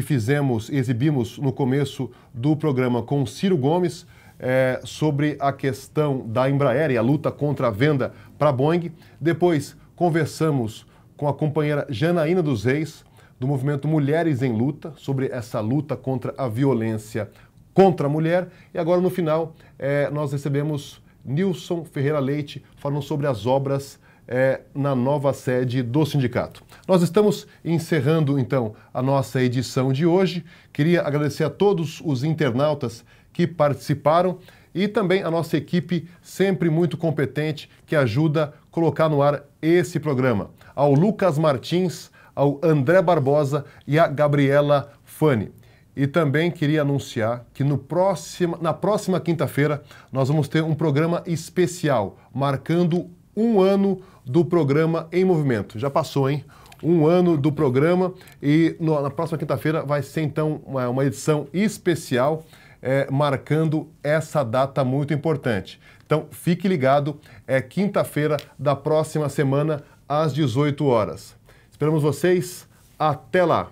exibimos no começo do programa com o Ciro Gomes, sobre a questão da Embraer e a luta contra a venda para a Boeing. Depois conversamos com a companheira Janaína dos Reis, do movimento Mulheres em Luta, sobre essa luta contra a violência contra a mulher. E agora, no final, nós recebemos Nilson Ferreira Leite, falando sobre as obras na nova sede do sindicato. Nós estamos encerrando, então, a nossa edição de hoje. Queria agradecer a todos os internautas que participaram e também a nossa equipe sempre muito competente que ajuda a colocar no ar esse programa. Ao Lucas Martins, ao André Barbosa e a Gabriela Fani. E também queria anunciar que na próxima quinta-feira nós vamos ter um programa especial, marcando 1 ano do programa Em Movimento. Já passou, hein? 1 ano do programa e na próxima quinta-feira vai ser então uma edição especial marcando essa data muito importante. Então, fique ligado, quinta-feira da próxima semana, às 18 horas. Esperamos vocês, até lá!